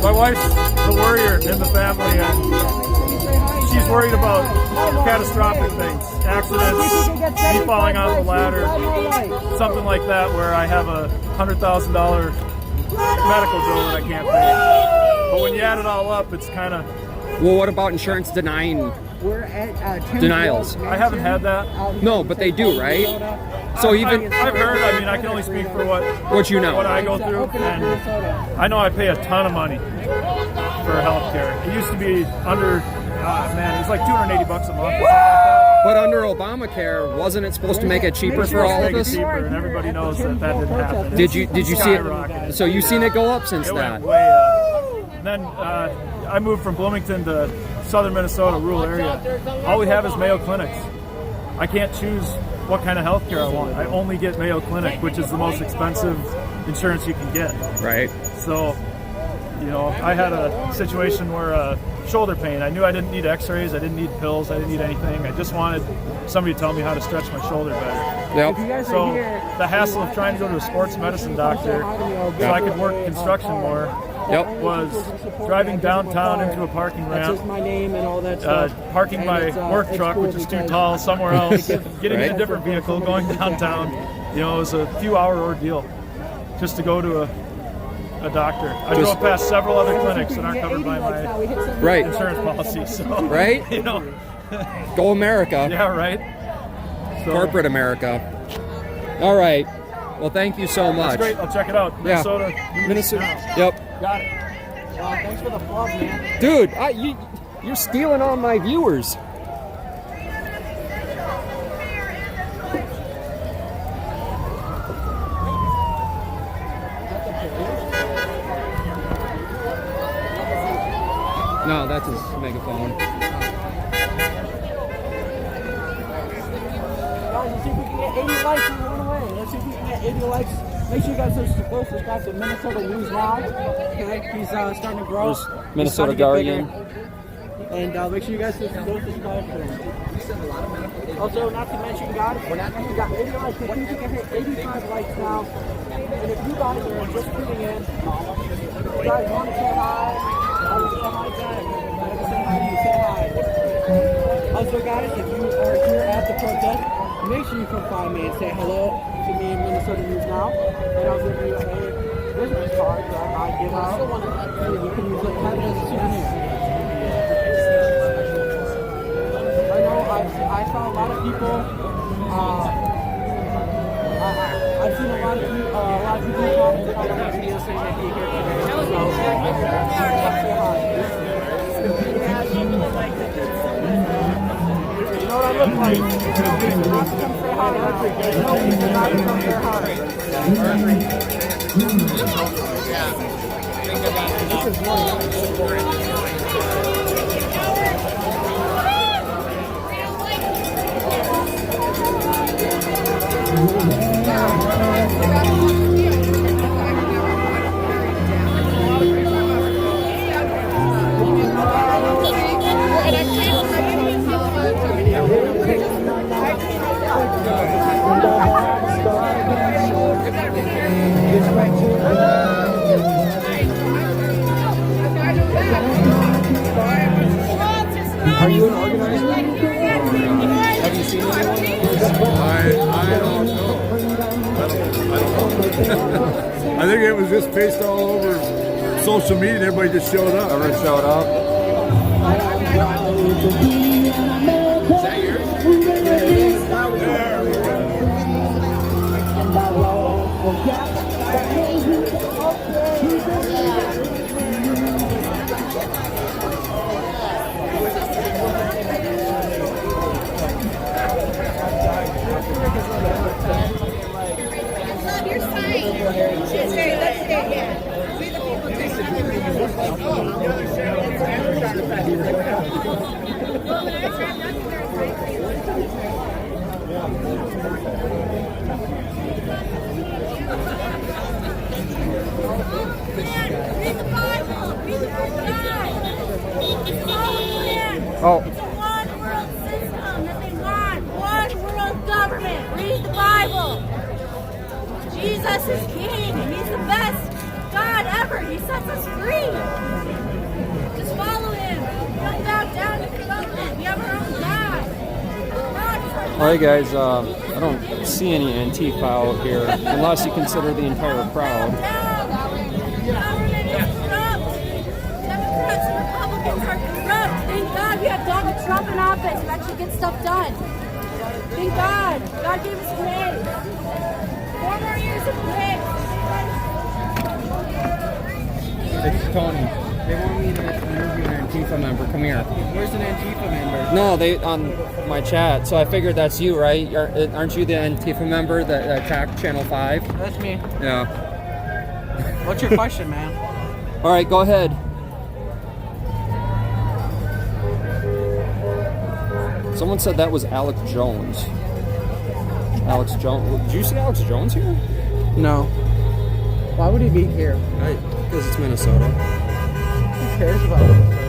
Speaker 7: my wife's the worrier in the family, and she's worried about catastrophic things, accidents, me falling off the ladder, something like that, where I have a $100,000 medical bill that I can't pay. But when you add it all up, it's kind of...
Speaker 1: Well, what about insurance denying
Speaker 8: We're at
Speaker 1: denials?
Speaker 7: I haven't had that.
Speaker 1: No, but they do, right? So even
Speaker 7: I've heard. I mean, I can only speak for
Speaker 1: what you know.
Speaker 7: what I go through, and I know I pay a ton of money for healthcare. It used to be under, man, it's like $280 a month. Or something like that.
Speaker 1: But under Obamacare, wasn't it supposed to make it cheaper for all of
Speaker 7: Make it
Speaker 1: us?
Speaker 7: cheaper, and everybody knows that didn't happen.
Speaker 1: Did you see
Speaker 7: Skyrocketed.
Speaker 1: it? So you've seen it go up since
Speaker 7: It
Speaker 1: that?
Speaker 7: went way up. And then I moved from Bloomington to southern Minnesota, rural area. All we have is Mayo Clinics. I can't choose what kind of health care I want. I only get Mayo Clinic, which is the most expensive insurance you can get.
Speaker 1: Right.
Speaker 7: So, you know, I had a situation where shoulder pain. I knew I didn't need x-rays, I didn't need pills, I didn't need anything. I just wanted somebody to tell me how to stretch my shoulder better.
Speaker 1: Yep.
Speaker 7: So the hassle of trying to go to a sports medicine doctor so I could work construction more was driving downtown into a parking ramp,
Speaker 8: my name and all that stuff.
Speaker 7: parking my work truck, which is too tall, somewhere else, getting in a different vehicle, going downtown. You know, it was a few-hour ordeal just to go to a doctor. I drove past several other clinics that aren't covered by my insurance policy. So,
Speaker 1: right?
Speaker 7: You know,
Speaker 1: go America.
Speaker 7: Yeah, right. So,
Speaker 1: corporate America. All right. Well, thank you so much.
Speaker 7: That's great. I'll check it out. Minnesota.
Speaker 1: Yep.
Speaker 7: Got it.
Speaker 8: Thanks for the plug, man.
Speaker 1: Dude, you're stealing all my viewers. No, that's his megaphone.
Speaker 8: Guys, let's see if we can get 80 likes and run away. Let's see if we can get 80 likes. Make sure you guys go subscribe to Minnesota News Now. Okay, he's starting to grow.
Speaker 1: There's Minnesota Guardian.
Speaker 8: And make sure you guys go subscribe to him. Also, not to mention, guys, we got 80 likes. I think we can hit 85 likes now. And if you guys are just tuning in, you guys want to say hi, I will say hi back. Whenever say hi to you, say hi. Also, guys, if you are here at the protest, make sure you come find me and say hello to me in Minnesota News Now. And I'll give you a business card that I give out. And you can use it as a souvenir. I know I saw a lot of people. I've seen a lot of people commenting on my video saying that you're here today. You know what I look like? You have to come say hi. No, you do not come say hi. This is one.
Speaker 1: Have you seen anyone that was?
Speaker 4: I don't know. I don't know. I think it was just pasted all over social media and everybody just showed up.
Speaker 1: Everyone showed up. Is that yours?
Speaker 10: Read the Bible. Read the Word of God. It's all a plan.
Speaker 1: Oh.
Speaker 10: It's a one world system that they want. One world government. Read the Bible. Jesus is King, and He's the best God ever. He sets us free. Just follow Him. Don't bow down to the government. We have our own God. God is our
Speaker 1: All right, guys. I don't see any Antifa out here, unless you consider the entire crowd.
Speaker 10: Government is corrupt. Democrats and Republicans are corrupt. Thank God we have Donald Trump in office who actually gets stuff done. Thank God. God gave us grace. 4 more years of grace.
Speaker 1: It's Tony. They want me to interview an Antifa member. Come here.
Speaker 8: Where's an Antifa member?
Speaker 1: No, they on my chat. So I figured that's you, right? Aren't you the Antifa member that attacked Channel 5?
Speaker 8: That's me.
Speaker 1: Yeah.
Speaker 8: What's your question, man?
Speaker 1: All right, go ahead. Someone said that was Alex Jones. Alex Jones. Did you see Alex Jones here?
Speaker 8: No. Why would he be here?
Speaker 1: Because it's Minnesota.
Speaker 8: Who cares about it?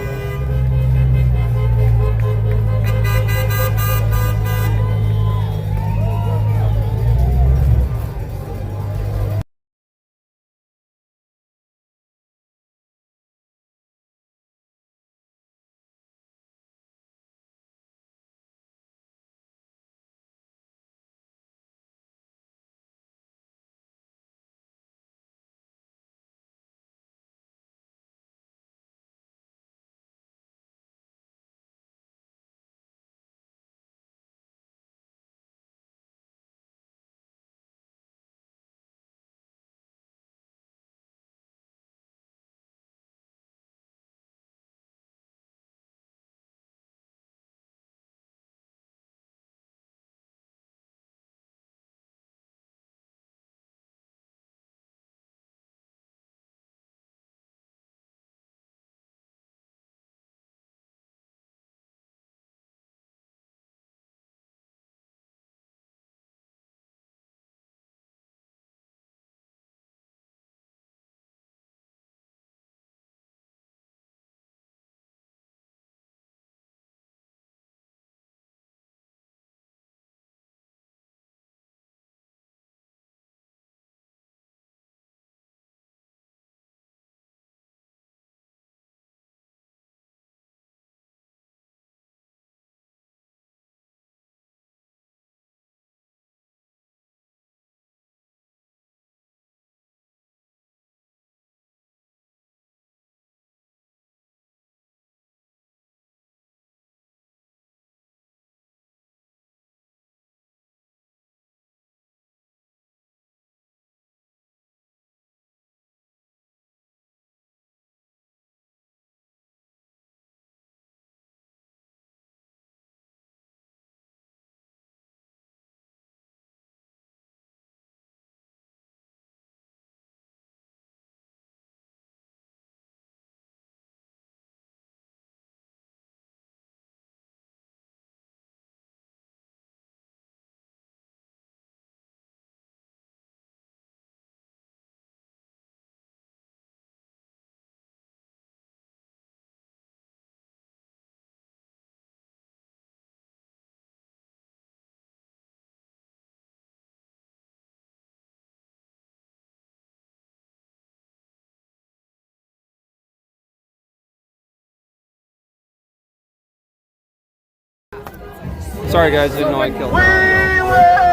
Speaker 1: Sorry guys, didn't know I killed
Speaker 3: We
Speaker 1: him.
Speaker 3: will.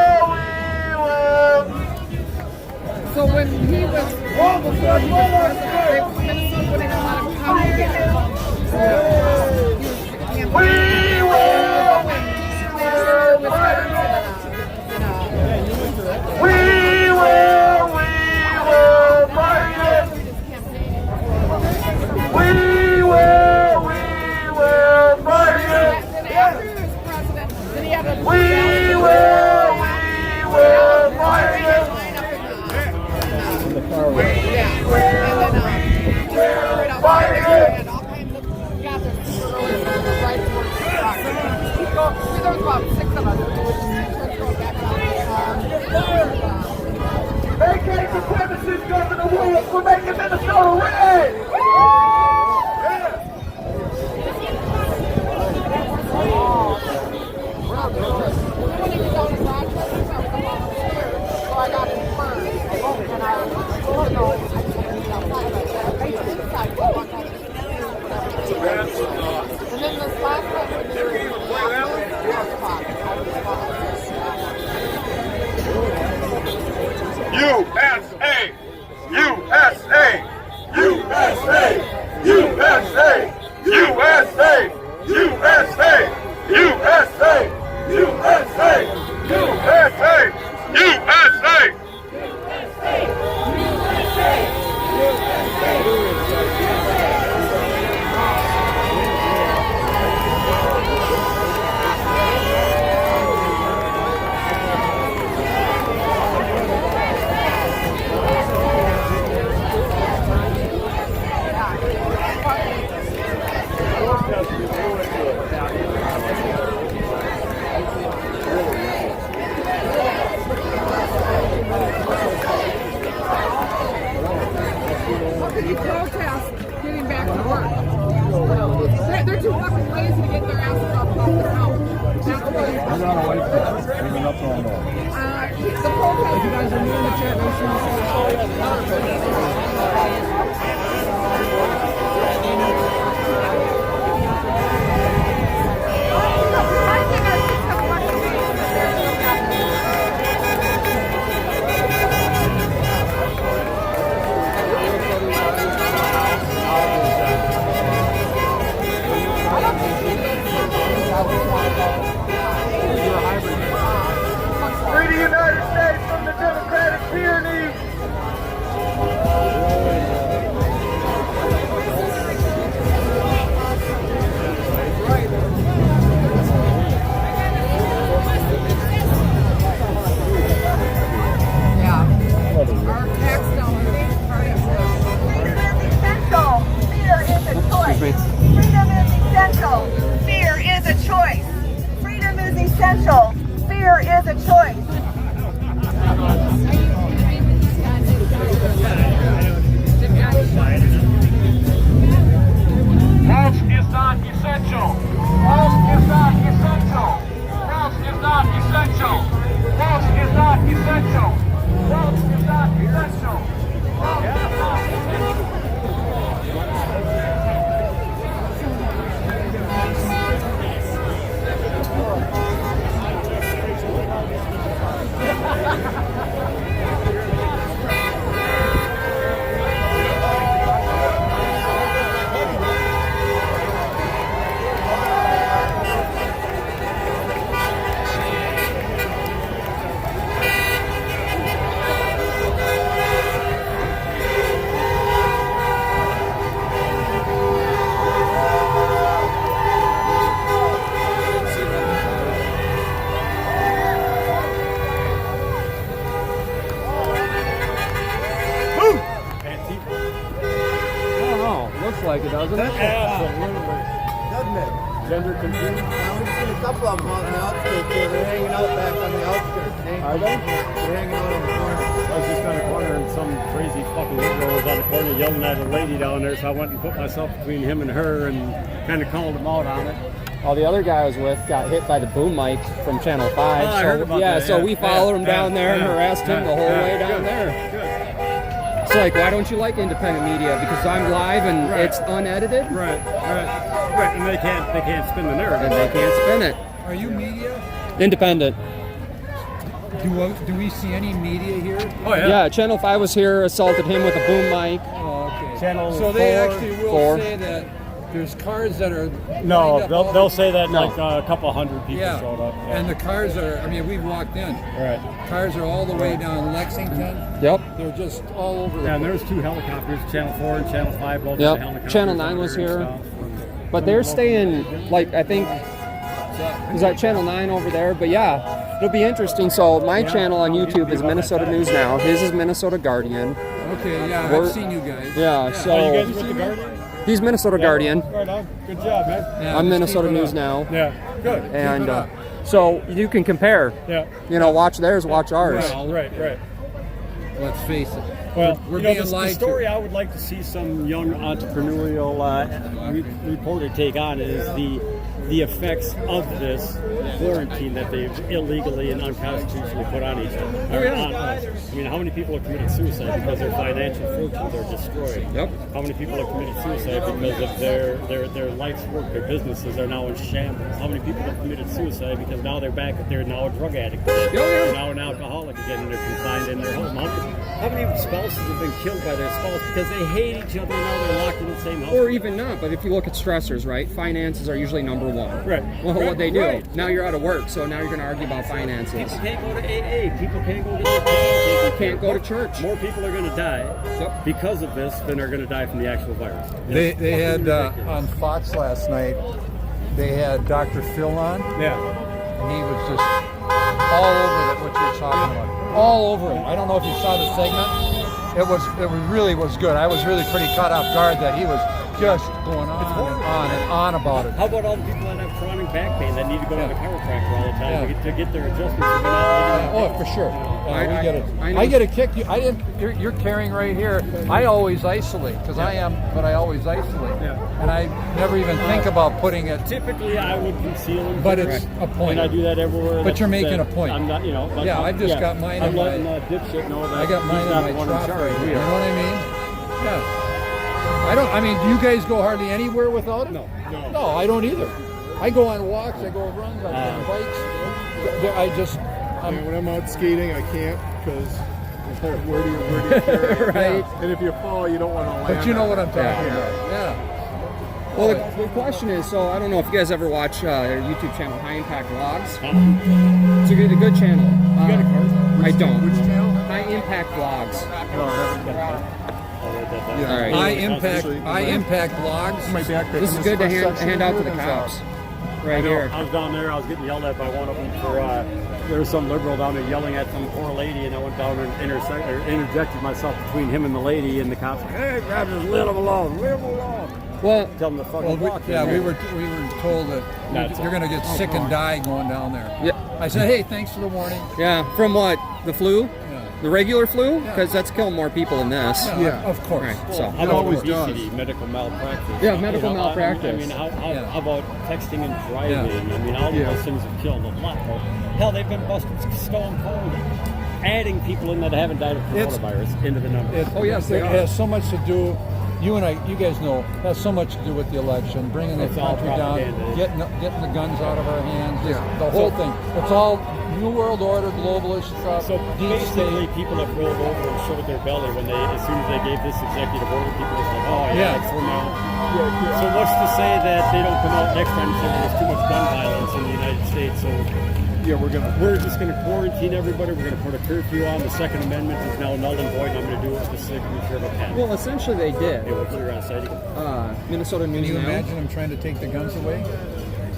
Speaker 5: So when he was before he was president, Minnesota wouldn't let him come together. So he was campaigning.
Speaker 3: Vacate the premises, Governor Williams. We're making Minnesota red. USA! USA! USA! USA! USA! USA! USA! USA! USA! USA!
Speaker 5: He protests getting back to work. They're too fucking lazy to get their asses off the couch. That's what it is. The protest, you guys are new in the chat. Make sure you
Speaker 3: Free the United States from the democratic tyranny.
Speaker 5: Our tax dollars are part of
Speaker 2: Essential. Fear is a choice. Freedom is essential. Fear is a choice.
Speaker 3: Wealth is not essential. Wealth is not essential. Wealth is not essential. Wealth is not essential. Wealth is not essential. Wealth is not essential.
Speaker 1: Like it, doesn't it?
Speaker 4: Doesn't it? Gender confused?
Speaker 8: Now, we've seen a couple of them out in the outskirts here. They're hanging out back on the outskirts.
Speaker 4: Are they?
Speaker 8: They're hanging out on the corner.
Speaker 11: I was just on the corner and some crazy fucking liberal was on the corner yelling at a lady down there, so I went and put myself between him and her and kind of called him out on it.
Speaker 1: Oh, the other guy I was with got hit by the boom mic from Channel 5.
Speaker 11: Oh, I heard about that,
Speaker 1: so
Speaker 11: yeah.
Speaker 1: we followed him down there and harassed him the whole way down
Speaker 11: Good.
Speaker 1: there.
Speaker 11: Good.
Speaker 1: It's like, why don't you like independent media? Because I'm live and it's unedited?
Speaker 11: Right, and they can't spin the narrative.
Speaker 1: And they can't spin it.
Speaker 4: Are you media?
Speaker 1: Independent.
Speaker 4: Do we see any media here?
Speaker 7: Oh
Speaker 1: Yeah, Channel 5 was here, assaulted him with a boom mic.
Speaker 4: Oh, okay.
Speaker 11: Channel
Speaker 4: So they
Speaker 11: 4,
Speaker 4: actually will
Speaker 1: 4.
Speaker 4: say that there's cars that are
Speaker 11: No,
Speaker 4: lined up all
Speaker 11: they'll
Speaker 4: the-
Speaker 11: say that
Speaker 1: No.
Speaker 11: like a couple hundred people
Speaker 4: yeah.
Speaker 11: showed up.
Speaker 4: And the cars are. I mean, we've walked in.
Speaker 11: Right.
Speaker 4: Cars are all the way down Lexington.
Speaker 1: Yep.
Speaker 4: They're just all over the
Speaker 11: Yeah, and
Speaker 4: place.
Speaker 11: there's 2 helicopters, Channel 4 and Channel 5, both
Speaker 1: Yep.
Speaker 11: the helicopters.
Speaker 1: Channel 9
Speaker 11: out
Speaker 1: was
Speaker 11: and
Speaker 1: here.
Speaker 11: stuff.
Speaker 1: But they're staying, like, I think, is that Channel 9 over there? But yeah, it'll be interesting. So my channel on YouTube is Minnesota News Now. His is Minnesota Guardian.
Speaker 4: Okay, yeah,
Speaker 1: We're-
Speaker 4: I've seen you guys.
Speaker 1: Yeah,
Speaker 11: Oh, you
Speaker 1: so
Speaker 11: guys with the Guardian?
Speaker 1: he's Minnesota Guardian.
Speaker 11: Right on. Good job, man.
Speaker 4: Yeah,
Speaker 1: I'm
Speaker 4: just
Speaker 1: Minnesota
Speaker 4: keep it
Speaker 1: News
Speaker 4: up.
Speaker 1: Now.
Speaker 11: Yeah, good.
Speaker 1: And
Speaker 4: it up.
Speaker 1: so you can compare.
Speaker 11: Yeah.
Speaker 1: You know, watch theirs, watch ours.
Speaker 4: Well,
Speaker 11: Right.
Speaker 4: let's face it.
Speaker 11: Well,
Speaker 4: we're
Speaker 11: you know,
Speaker 4: being
Speaker 11: the
Speaker 4: lied
Speaker 11: story
Speaker 4: to.
Speaker 11: I would like to see some young entrepreneurial reporter take on is the effects of this quarantine that they've illegally and unconstitutionally put on each other.
Speaker 1: Oh, yeah.
Speaker 11: On us. I mean, how many people have committed suicide because their financial fortunes are destroyed?
Speaker 1: Yep.
Speaker 11: How many people have committed suicide because of their life's work, their businesses are now in shambles? How many people have committed suicide because now they're now a drug addict again?
Speaker 1: Yeah.
Speaker 11: They're now an alcoholic again and they're confined in their home. How many spouses have been killed by their spouse because they hate each other and now they're locked in the same house?
Speaker 1: Or even not, but if you look at stressors, right? Finances are usually number one.
Speaker 11: Right.
Speaker 1: Well,
Speaker 11: Right.
Speaker 1: what they do,
Speaker 11: Right.
Speaker 1: now you're out of work, so now you're going to argue about finances.
Speaker 11: People can't go to AA. People can't go to their pain.
Speaker 1: You can't go to church.
Speaker 11: More people are going to die
Speaker 1: Yep.
Speaker 11: because of this than are going to die from the actual virus.
Speaker 4: They had on Fox last night. They had Dr. Phil on,
Speaker 11: Yeah.
Speaker 4: and he was just all over what you're talking about. All over it. I don't know if you saw the segment. It really was good. I was really pretty caught off guard that he was just going on and on about it.
Speaker 11: How about all the people that have chronic back pain that need to go to the chiropractor all the time
Speaker 4: Yeah.
Speaker 11: to get their adjustments? So they're not living in
Speaker 4: Oh, for sure.
Speaker 1: I-
Speaker 4: We get it.
Speaker 1: I know-
Speaker 4: I get a kick. You're carrying right here. I always isolate because I always isolate,
Speaker 11: Yeah.
Speaker 4: and I never even think about putting it.
Speaker 11: Typically, I would conceal them.
Speaker 4: But it's a point.
Speaker 11: And I do that everywhere.
Speaker 4: But you're
Speaker 11: that-
Speaker 4: making
Speaker 11: that
Speaker 4: a point.
Speaker 11: I'm not, you know. But
Speaker 4: Yeah, I've just got mine in
Speaker 11: I'm letting
Speaker 4: my-
Speaker 11: dipshit know that
Speaker 4: I got mine
Speaker 11: he's
Speaker 4: in
Speaker 11: not
Speaker 4: my
Speaker 11: the one
Speaker 4: trap
Speaker 11: in charge.
Speaker 4: right here.
Speaker 11: We
Speaker 4: You
Speaker 11: are.
Speaker 4: know what I mean? Yeah. I mean, do you guys go hardly anywhere without it?
Speaker 11: No.
Speaker 4: No, I don't either. I go on walks. I go runs. I go on bikes.
Speaker 9: When I'm out skating, I can't because where do you carry?
Speaker 1: Right.
Speaker 9: And if you fall, you don't want to land.
Speaker 4: But you know what I'm talking
Speaker 1: Yeah.
Speaker 4: about. Yeah.
Speaker 1: Well, the question is, so I don't know if you guys ever watch their YouTube channel, High Impact Vlogs. It's a good channel.
Speaker 11: You got a card?
Speaker 1: I don't.
Speaker 9: Which channel?
Speaker 1: High Impact Vlogs.
Speaker 9: Yeah.
Speaker 1: All right.
Speaker 4: I impact blogs.
Speaker 9: My backpack.
Speaker 1: This is good to hand out to the cops. Right here.
Speaker 11: I was down there. I was getting yelled at by one of them for there was some liberal down there yelling at some poor lady, and I went down and interjected myself between him and the lady, and the cops like, "Hey, grab him, let him alone, leave him alone."
Speaker 1: Well,
Speaker 11: Tell them to fucking walk.
Speaker 4: we were told that
Speaker 11: That's
Speaker 4: you're going to get sick and die going down there.
Speaker 1: yeah,
Speaker 4: I said, hey, thanks for the warning.
Speaker 1: yeah. From what? The flu?
Speaker 4: Yeah.
Speaker 1: The regular flu?
Speaker 4: Yeah.
Speaker 1: Because that's killing more people than this.
Speaker 9: Yeah.
Speaker 4: Of course.
Speaker 1: Right. So.
Speaker 11: How about
Speaker 9: always
Speaker 11: obesity,
Speaker 9: does.
Speaker 11: medical malpractice?
Speaker 1: Yeah, medical
Speaker 11: You know,
Speaker 1: malpractice.
Speaker 11: I mean, how
Speaker 4: Yeah.
Speaker 11: about texting and driving?
Speaker 4: Yeah.
Speaker 11: I mean, all
Speaker 9: Yeah.
Speaker 11: of those things have killed a lot more. Hell, they've been busted stone cold, adding people in that haven't died of
Speaker 4: It's-
Speaker 11: coronavirus into the numbers.
Speaker 1: Oh, yes, they
Speaker 4: it
Speaker 1: are.
Speaker 4: has so much to do. You guys know, has so much to do with the election, bringing the
Speaker 11: It's all
Speaker 4: country down,
Speaker 11: propaganda.
Speaker 4: getting the guns out of our hands, just
Speaker 9: Yeah.
Speaker 4: the whole thing. It's all New World Order, globalist stuff,
Speaker 11: So
Speaker 4: deep
Speaker 11: basically,
Speaker 4: state.
Speaker 11: people have rolled over and showed their belly when as soon as they gave this executive order, people just like, oh
Speaker 4: Yeah.
Speaker 11: yeah, it's for now. So what's to say that they don't come out next time and say there's too much gun violence in the United States? So
Speaker 9: Yeah,
Speaker 11: we're just going to quarantine everybody. We're going to put a curfew on. The Second Amendment is now null and void, and I'm going to do it with the signature of a pen.
Speaker 1: Well, essentially they did.
Speaker 11: Hey, what's your side again?
Speaker 1: Minnesota
Speaker 4: Can
Speaker 1: News
Speaker 4: you
Speaker 1: Now.
Speaker 4: imagine them trying to take the guns away?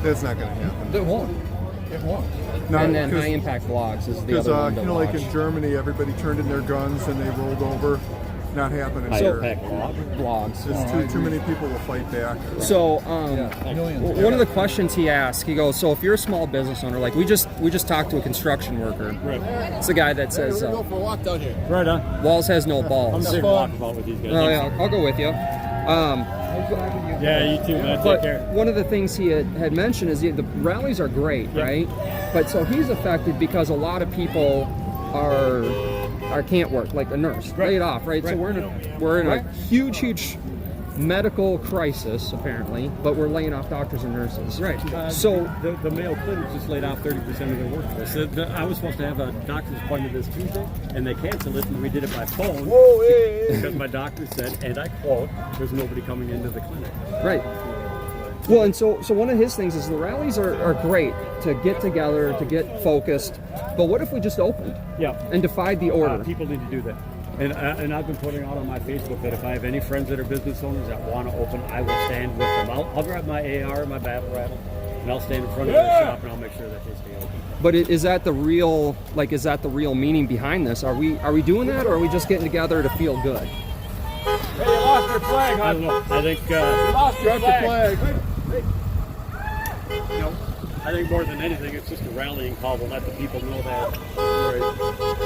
Speaker 9: That's not going to happen.
Speaker 4: It won't. It won't.
Speaker 1: And then High Impact Vlogs is the
Speaker 9: Because
Speaker 1: other one to
Speaker 9: like
Speaker 1: watch.
Speaker 9: in Germany, everybody turned in their guns and they rolled over. Not happening
Speaker 11: High
Speaker 9: here.
Speaker 11: impact log.
Speaker 1: Vlogs.
Speaker 9: There's too many people will fight back.
Speaker 1: So,
Speaker 4: Millions.
Speaker 1: one of the questions he asked, he goes, "So if you're a small business owner, like we just talked to a construction worker.
Speaker 11: Right.
Speaker 1: It's the guy that says
Speaker 9: for a walk down here.
Speaker 11: Right on.
Speaker 1: walls has no
Speaker 11: I'm
Speaker 1: balls."
Speaker 11: sick of talking about with these guys.
Speaker 1: Oh yeah, I'll go with you.
Speaker 11: Yeah, you too, man. Take
Speaker 1: But
Speaker 11: care.
Speaker 1: one of the things he had mentioned is the rallies are great,
Speaker 11: Yeah.
Speaker 1: right? But so he's affected because a lot of people are can't work, like a nurse, laid off, right? So
Speaker 11: Right.
Speaker 1: we're in a huge medical crisis, apparently, but we're laying off doctors and nurses.
Speaker 11: Right.
Speaker 1: So
Speaker 11: the Mayo Clinic just laid off 30% of their workforce. I was supposed to have a doctor's appointment this Tuesday, and they canceled it, and we did it by phone.
Speaker 9: Whoa, hey.
Speaker 11: Because my doctor said, and I quote, "There's nobody coming into the clinic."
Speaker 1: right. Well, and so one of his things is the rallies are great to get together, to get focused. But what if we just opened?
Speaker 11: Yeah.
Speaker 1: And defied the order?
Speaker 11: People need to do that. And I've been putting out on my Facebook that if I have any friends that are business owners that want to open, I will stand with them. I'll grab my AR, my battle rattle, and I'll stand in front of their shop and I'll make sure that they stay open.
Speaker 1: But is that the real meaning behind this? Are we doing that, or are we just getting together to feel good?
Speaker 3: Hey, you lost your flag, huh?
Speaker 11: I don't know. I think
Speaker 3: You lost your flag.
Speaker 11: you know, I think more than anything, it's just a rallying call to let the people know that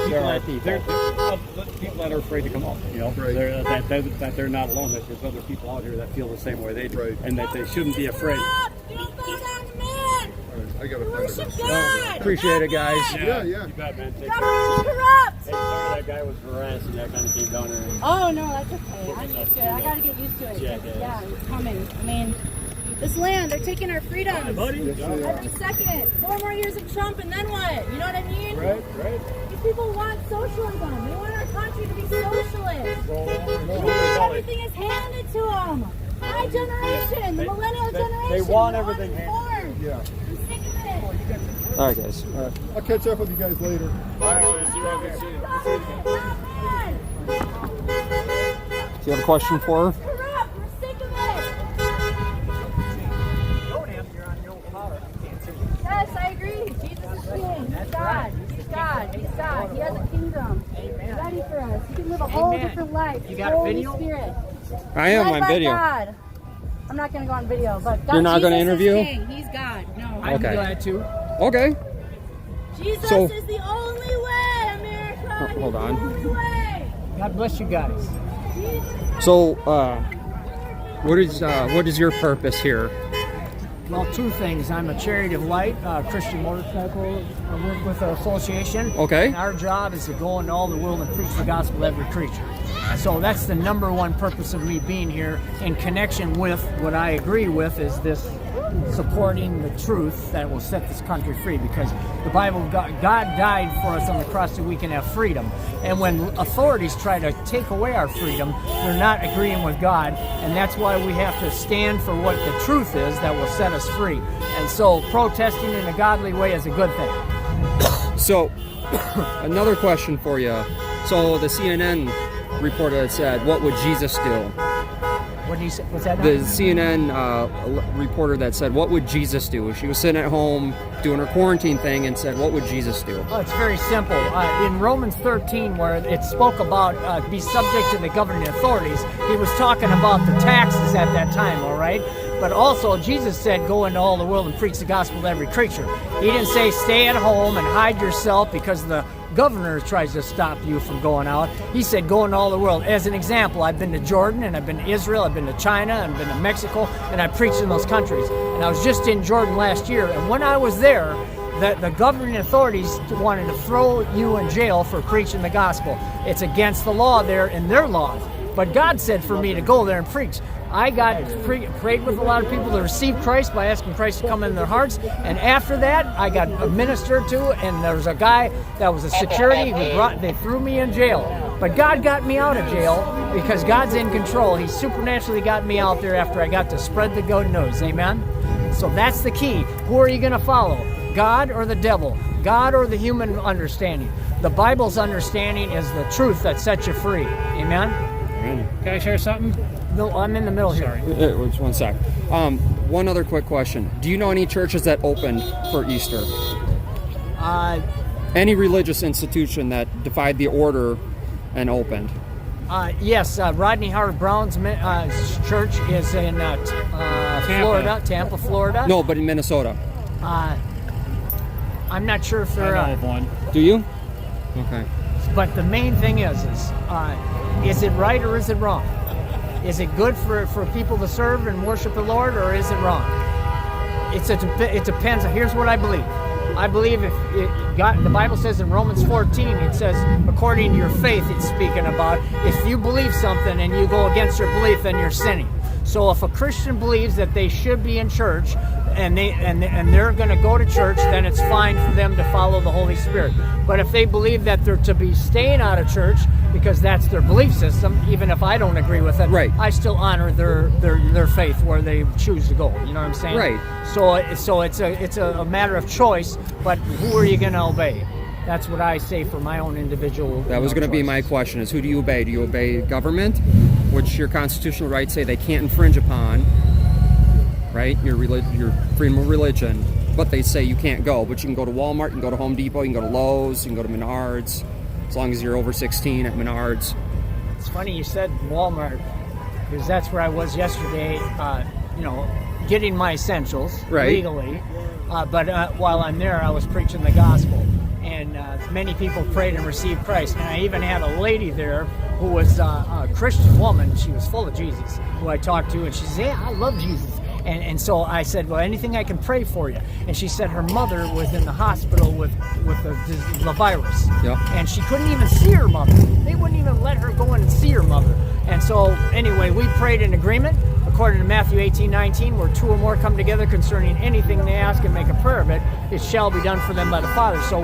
Speaker 11: there are people that are afraid to come out. You know, that they're not alone. That there's other people out here that feel the same way they do, and that they shouldn't be afraid.
Speaker 10: Don't bow down to man.
Speaker 9: I got to
Speaker 10: Worship God.
Speaker 1: Appreciate it, guys.
Speaker 9: Yeah.
Speaker 11: You bet, man. Take care.
Speaker 10: Government is corrupt.
Speaker 11: Hey, sorry that guy was harassing. That kind of came down here.
Speaker 10: Oh no, that's okay. I'm used to it. I gotta get used to it. Yeah, it's coming. I mean, this land, they're taking our freedoms.
Speaker 11: Buddy.
Speaker 10: Every second. 4 more years of Trump, and then what? You know what I mean?
Speaker 11: Right.
Speaker 10: These people want socialism. They want our country to be socialist. Everything is handed to them. My generation, the millennial generation.
Speaker 11: They want everything handed.
Speaker 9: Yeah.
Speaker 10: I'm sick of it.
Speaker 1: All right, guys.
Speaker 9: All right. I'll catch up with you guys later.
Speaker 1: Do you have a question for her?
Speaker 10: Corrupt. We're sick of it. Yes, I agree. Jesus is king. He's God. He's God. He's God. He has a kingdom. He's ready for us. He can live a whole different life. You got a video? Spirit.
Speaker 1: I am
Speaker 10: Led
Speaker 1: on
Speaker 10: by
Speaker 1: video.
Speaker 10: God. I'm not going to go on video, but God,
Speaker 1: You're not
Speaker 10: Jesus
Speaker 1: gonna interview?
Speaker 10: is king. He's God. No.
Speaker 1: I'm glad
Speaker 8: to.
Speaker 1: Okay.
Speaker 10: Jesus
Speaker 1: So-
Speaker 10: is the only way, America.
Speaker 1: Hold
Speaker 10: He's
Speaker 1: on.
Speaker 10: the only way.
Speaker 8: God bless you guys.
Speaker 1: So, what is your purpose here?
Speaker 8: Well, 2 things. I'm a Charity of Light, Christian motorcycle. I work with our association.
Speaker 1: Okay.
Speaker 8: And our job is to go into all the world and preach the gospel to every creature. So that's the number one purpose of me being here, in connection with what I agree with is this supporting the truth that will set this country free, because the Bible, God died for us on the cross so we can have freedom. And when authorities try to take away our freedom, they're not agreeing with God, and that's why we have to stand for what the truth is that will set us free. And so protesting in a godly way is a good thing.
Speaker 1: So, another question for you. So, the CNN reporter had said, "What would Jesus do?"
Speaker 8: What did you say? What's that?
Speaker 1: The CNN reporter that said, "What would Jesus do?" She was sitting at home doing her quarantine thing and said, "What would Jesus do?"
Speaker 8: Oh, it's very simple. In Romans 13, where it spoke about be subject to the governing authorities, he was talking about the taxes at that time, all right? But also, Jesus said, go into all the world and preach the gospel to every creature. He didn't say stay at home and hide yourself because the governor tries to stop you from going out. He said go into all the world. As an example, I've been to Jordan, and I've been to Israel, I've been to China, and I've been to Mexico, and I preached in those countries. And I was just in Jordan last year, and when I was there, the governing authorities wanted to throw you in jail for preaching the gospel. It's against the law there in their laws. But God said for me to go there and preach. I got prayed with a lot of people to receive Christ by asking Christ to come in their hearts. And after that, I got ministered to, and there was a guy that was a security they threw me in jail. But God got me out of jail because God's in control. He supernaturally got me out there after I got to spread the good news. Amen? So that's the key. Who are you going to follow? God or the devil? God or the human understanding? The Bible's understanding is the truth that sets you free. Amen?
Speaker 12: Can I share something?
Speaker 8: No, I'm in the middle here.
Speaker 1: Just one sec. One other quick question. Do you know any churches that opened for Easter? Any religious institution that defied the order and opened?
Speaker 8: Yes, Rodney Howard Brown's church is in Florida, Tampa, Florida.
Speaker 1: No, but in Minnesota.
Speaker 8: I'm not sure if they're...
Speaker 12: I know of one.
Speaker 1: Do you? Okay.
Speaker 8: But the main thing is it right or is it wrong? Is it good for people to serve and worship the Lord, or is it wrong? It depends. Here's what I believe. I believe the Bible says in Romans 14, it says, according to your faith, it's speaking about if you believe something and you go against your belief, then you're sinning. So if a Christian believes that they should be in church and they're going to go to church, then it's fine for them to follow the Holy Spirit. But if they believe that they're to be staying out of church because that's their belief system, even if I don't agree with it,
Speaker 1: right,
Speaker 8: I still honor their faith where they choose to go. You know what I'm saying?
Speaker 1: Right.
Speaker 8: So it's a matter of choice. But who are you going to obey? That's what I say for my own individual.
Speaker 1: That was going to be my question: is who do you obey? Do you obey government, which your constitutional rights say they can't infringe upon, right? Your freedom of religion, but they say you can't go. But you can go to Walmart, you can go to Home Depot, you can go to Lowe's, you can go to Menards, as long as you're over 16 at Menards.
Speaker 8: It's funny you said Walmart, because that's where I was yesterday. Getting my essentials legally. But while I'm there, I was preaching the gospel. And many people prayed and received Christ. And I even had a lady there who was a Christian woman. She was full of Jesus, who I talked to. And she said, yeah, I love Jesus. And so I said, well, anything I can pray for you. And she said her mother was in the hospital with the virus.
Speaker 1: Yep.
Speaker 8: And she couldn't even see her mother. They wouldn't even let her go in and see her mother. And so anyway, we prayed in agreement. According to Matthew 18:19, where two or more come together concerning anything they ask and make a prayer of it, it shall be done for them by the Father. So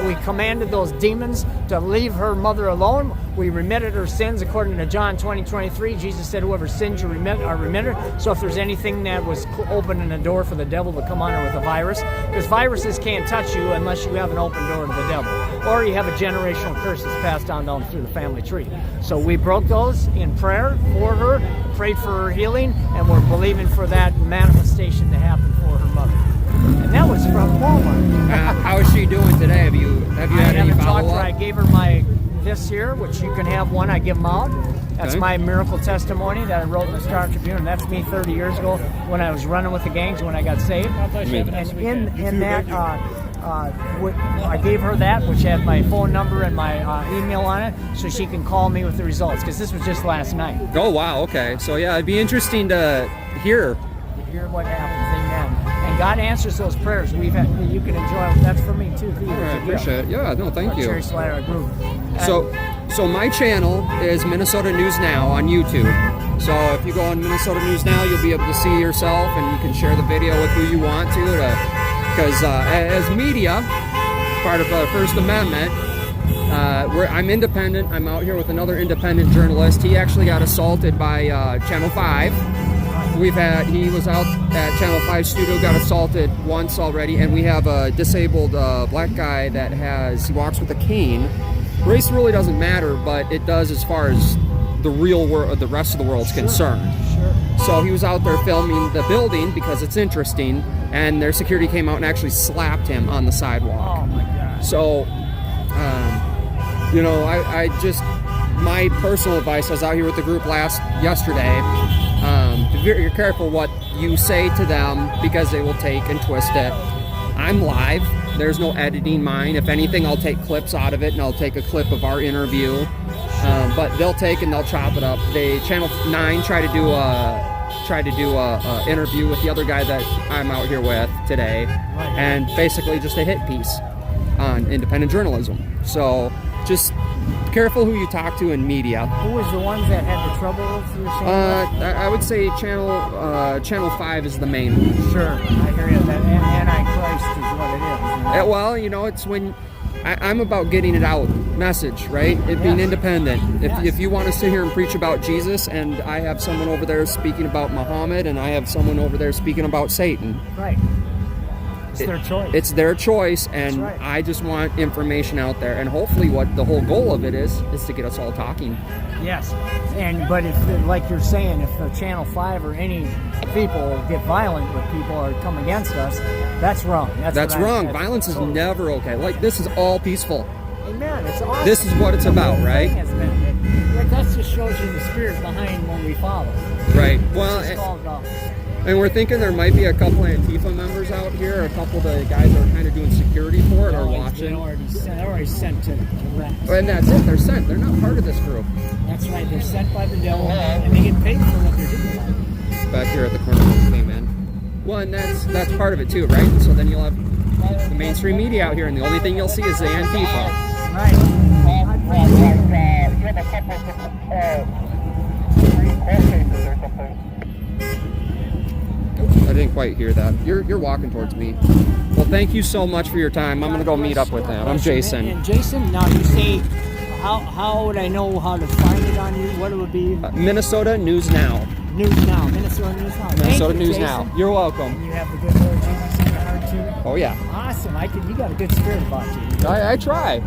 Speaker 8: we commanded those demons to leave her mother alone. We remitted her sins according to John 20:23. Jesus said, whoever sins you are remitted. So if there's anything that was opening the door for the devil to come on her with a virus, because viruses can't touch you unless you have an open door to the devil, or you have a generational curse that's passed down through the family tree. So we broke those in prayer for her, prayed for her healing, and we're believing for that manifestation to happen for her mother. And that was from Walmart.
Speaker 1: How is she doing today? Have you had any follow-up?
Speaker 8: I gave her my this here, which you can have one. I give them out. That's my miracle testimony that I wrote in the Star Tribune. That's me 30 years ago when I was running with the gangs when I got saved. And in that, I gave her that, which had my phone number and my email on it, so she can call me with the results, because this was just last night.
Speaker 1: Oh, wow, okay. So, yeah, it'd be interesting to hear.
Speaker 8: What happens, amen. And God answers those prayers. You can enjoy. That's for me, too.
Speaker 1: I appreciate it. Yeah, no, thank you.
Speaker 8: Cherry Slider Group.
Speaker 1: So my channel is Minnesota News Now on YouTube. So if you go on Minnesota News Now, you'll be able to see yourself, and you can share the video with who you want to. Because as media, part of the First Amendment, I'm independent. I'm out here with another independent journalist. He actually got assaulted by Channel 5. He was out at Channel 5 studio, got assaulted once already, and we have a disabled black guy that he walks with a cane. Race really doesn't matter, but it does as far as the real world, the rest of the world's concerned.
Speaker 8: Sure.
Speaker 1: So he was out there filming the building because it's interesting, and their security came out and actually slapped him on the sidewalk.
Speaker 8: Oh my God.
Speaker 1: So, I just, my personal advice, I was out here with the group yesterday, be very careful what you say to them, because they will take and twist it. I'm live. There's no editing mine. If anything, I'll take clips out of it, and I'll take a clip of our interview. But they'll take and they'll chop it up. Channel 9 tried to do a interview with the other guy that I'm out here with today, and basically just a hit piece on independent journalism. So just careful who you talk to in media.
Speaker 8: Who was the ones that had the trouble?
Speaker 1: I would say Channel 5 is the main one.
Speaker 8: Sure, I hear you. That Antichrist is what it is.
Speaker 1: Well, it's when I'm about getting it out message, right? It being independent. If you want to sit here and preach about Jesus, and I have someone over there speaking about Muhammad, and I have someone over there speaking about Satan.
Speaker 8: Right. It's their choice.
Speaker 1: It's their choice, and
Speaker 8: right.
Speaker 1: I just want information out there, and hopefully what the whole goal of it is to get us all talking.
Speaker 8: Yes, but if, like you're saying, if the Channel 5 or any people get violent with people or come against us, that's wrong. That's
Speaker 1: wrong. Violence is never okay. Like, this is all peaceful.
Speaker 8: Amen. It's awesome.
Speaker 1: This is what it's about, right?
Speaker 8: That just shows you the spirit behind what we follow.
Speaker 1: Right. Well, and we're thinking there might be a couple of Antifa members out here, a couple of the guys that are kind of doing security for it or watching.
Speaker 8: They're already sent to rest.
Speaker 1: And that's it. They're sent. They're not part of this group.
Speaker 8: That's right. They're sent by the devil, and they get paid for what they're doing.
Speaker 1: Back here at the corner of the man. Well, and that's part of it too, right? So then you'll have the mainstream media out here, and the only thing you'll see is the Antifa.
Speaker 8: Right.
Speaker 3: You have a couple of court cases or something.
Speaker 1: I didn't quite hear that. You're walking towards me. Well, thank you so much for your time. I'm gonna go meet up with him. I'm Jason.
Speaker 8: And Jason, now you say, how would I know how to find it on you? What it would be?
Speaker 1: Minnesota News Now.
Speaker 8: News Now. Minnesota News Now.
Speaker 1: Minnesota
Speaker 8: Thank you,
Speaker 1: News
Speaker 8: Jason.
Speaker 1: Now. You're welcome.
Speaker 8: And you have the good Lord Jesus in your heart too.
Speaker 1: Oh yeah.
Speaker 8: Awesome. You got a good spirit about you.
Speaker 1: I try.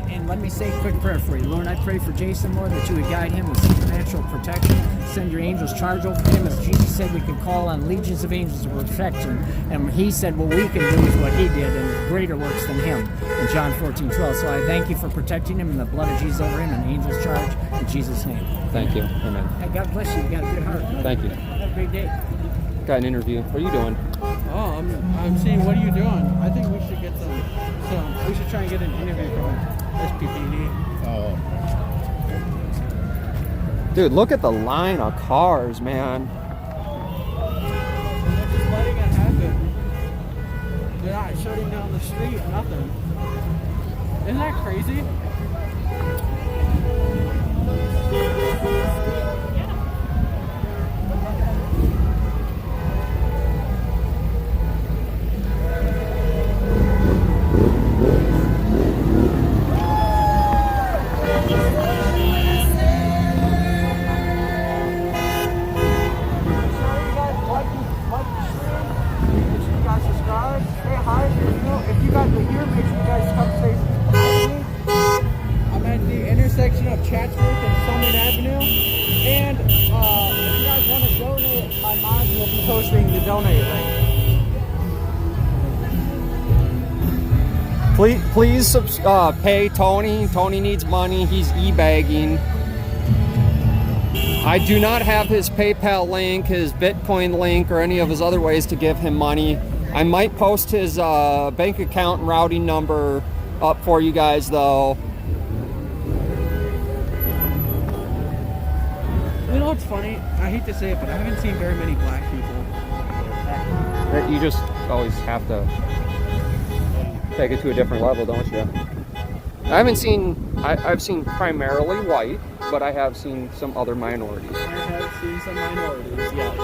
Speaker 8: And let me say a quick prayer for you. Lord, I pray for Jason, Lord, that you would guide him with supernatural protection. Send your angels charge over him. As Jesus said, we can call on legions of angels to protect him. And he said, what we can do is what he did, and greater works than him, in John 14:12. So I thank you for protecting him and the blood of Jesus over him and angels charge in Jesus' name.
Speaker 1: Thank you. Amen.
Speaker 8: Hey, God bless you. You got a good heart.
Speaker 1: Thank you.
Speaker 8: Have a great day.
Speaker 1: Got an interview. What are you doing?
Speaker 13: Oh, I'm seeing what are you doing? I think we should get we should try and get an interview from SPPD.
Speaker 9: Oh.
Speaker 1: Dude, look at the line of cars, man.
Speaker 13: They're just letting it happen. They're not shutting down the street, nothing. Isn't that crazy? I'm at the intersection of Chatsworth and Summit Avenue, and if you guys want to donate, my mom will be posting the donate link.
Speaker 1: Please pay Tony. Tony needs money. He's e-bagging. I do not have his PayPal link, his Bitcoin link, or any of his other ways to give him money. I might post his bank account and routing number up for you guys, though.
Speaker 13: You know what's funny? I hate to say it, but I haven't seen very many black people.
Speaker 1: You just always have to take it to a different level, don't you? I've seen primarily white, but I have seen some other minorities.
Speaker 13: I have seen some minorities, yes.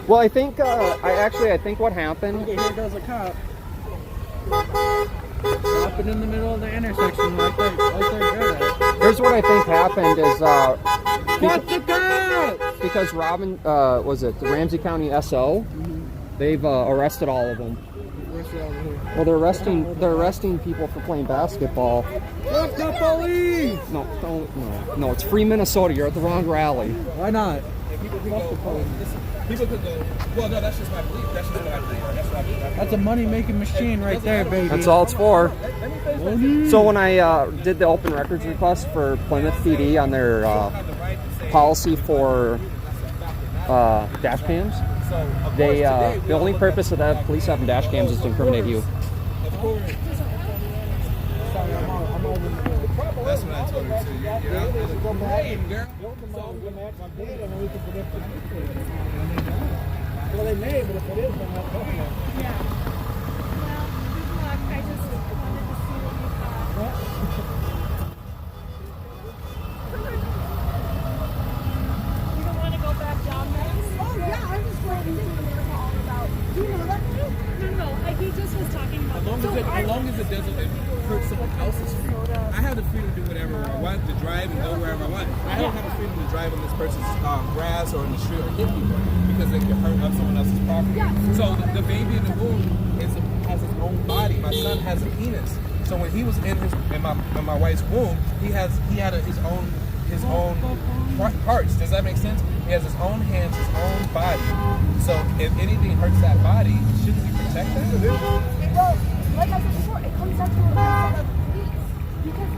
Speaker 1: Well, I think I think what happened.
Speaker 13: Okay, here goes a cop. Stopping in the middle of the intersection like they're good at.
Speaker 1: Here's what I think happened is
Speaker 13: because
Speaker 1: Robin was it the Ramsey County SO? They've arrested all of them. Well, they're arresting people for playing basketball.
Speaker 13: Fuck the police!
Speaker 1: No, it's free Minnesota. You're at the wrong rally.
Speaker 13: Why not?
Speaker 7: People could go, well, no, that's just my belief. That's just what I believe.
Speaker 13: That's a money-making machine right there, baby.
Speaker 1: That's all it's for. So when I did the open records request for Plymouth PD on their policy for dash cams, the only purpose of that police having dash cams is to incriminate you.
Speaker 7: That's what I told her too.
Speaker 4: Well, they may, but if it is, then that's okay.
Speaker 6: Yeah. Well, good luck. I just wanted to see what you thought. You don't want to go back down there?
Speaker 10: Oh, yeah, I was just waiting to hear all about. Do you know that too?
Speaker 6: No. He just was talking about
Speaker 7: As long as it doesn't hurt someone else's freedom. I have the freedom to do whatever I want, to drive and go wherever I want. I don't have the freedom to drive on this person's grass or in the street or hit people because they can hurt up someone else's property. So the baby in the womb has his own body. My son has a penis. So when he was in my wife's womb, he had his own parts. Does that make sense? He has his own hands, his own body. So if anything hurts that body, shouldn't we protect that?
Speaker 10: Well, like I said before, it comes down to the mindset of police. Because,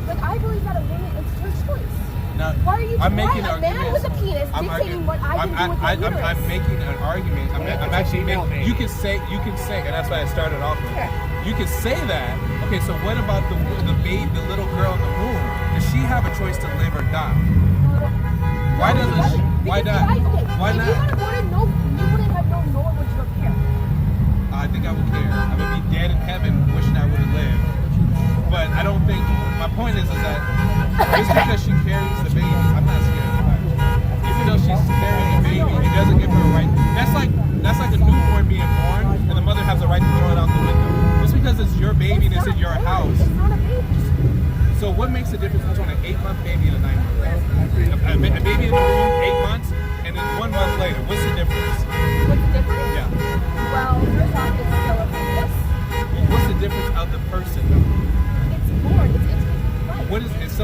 Speaker 10: like, I believe that a woman, it's her choice.
Speaker 7: Now,
Speaker 10: Why are you
Speaker 7: I'm making
Speaker 10: a man with a penis dictating what I can do with my uterus?
Speaker 7: I'm making an argument. I'm actually making. You can say, and that's why I started off with. You can say that. Okay, so what about the baby, the little girl in the womb? Does she have a choice to live or die? Why doesn't she? Why not? Why
Speaker 10: If
Speaker 7: not?
Speaker 10: you had aborted, no one would care.
Speaker 7: I think I would care. I would be dead in heaven wishing I would have lived. But I don't think. My point is that just because she carries the baby, I'm not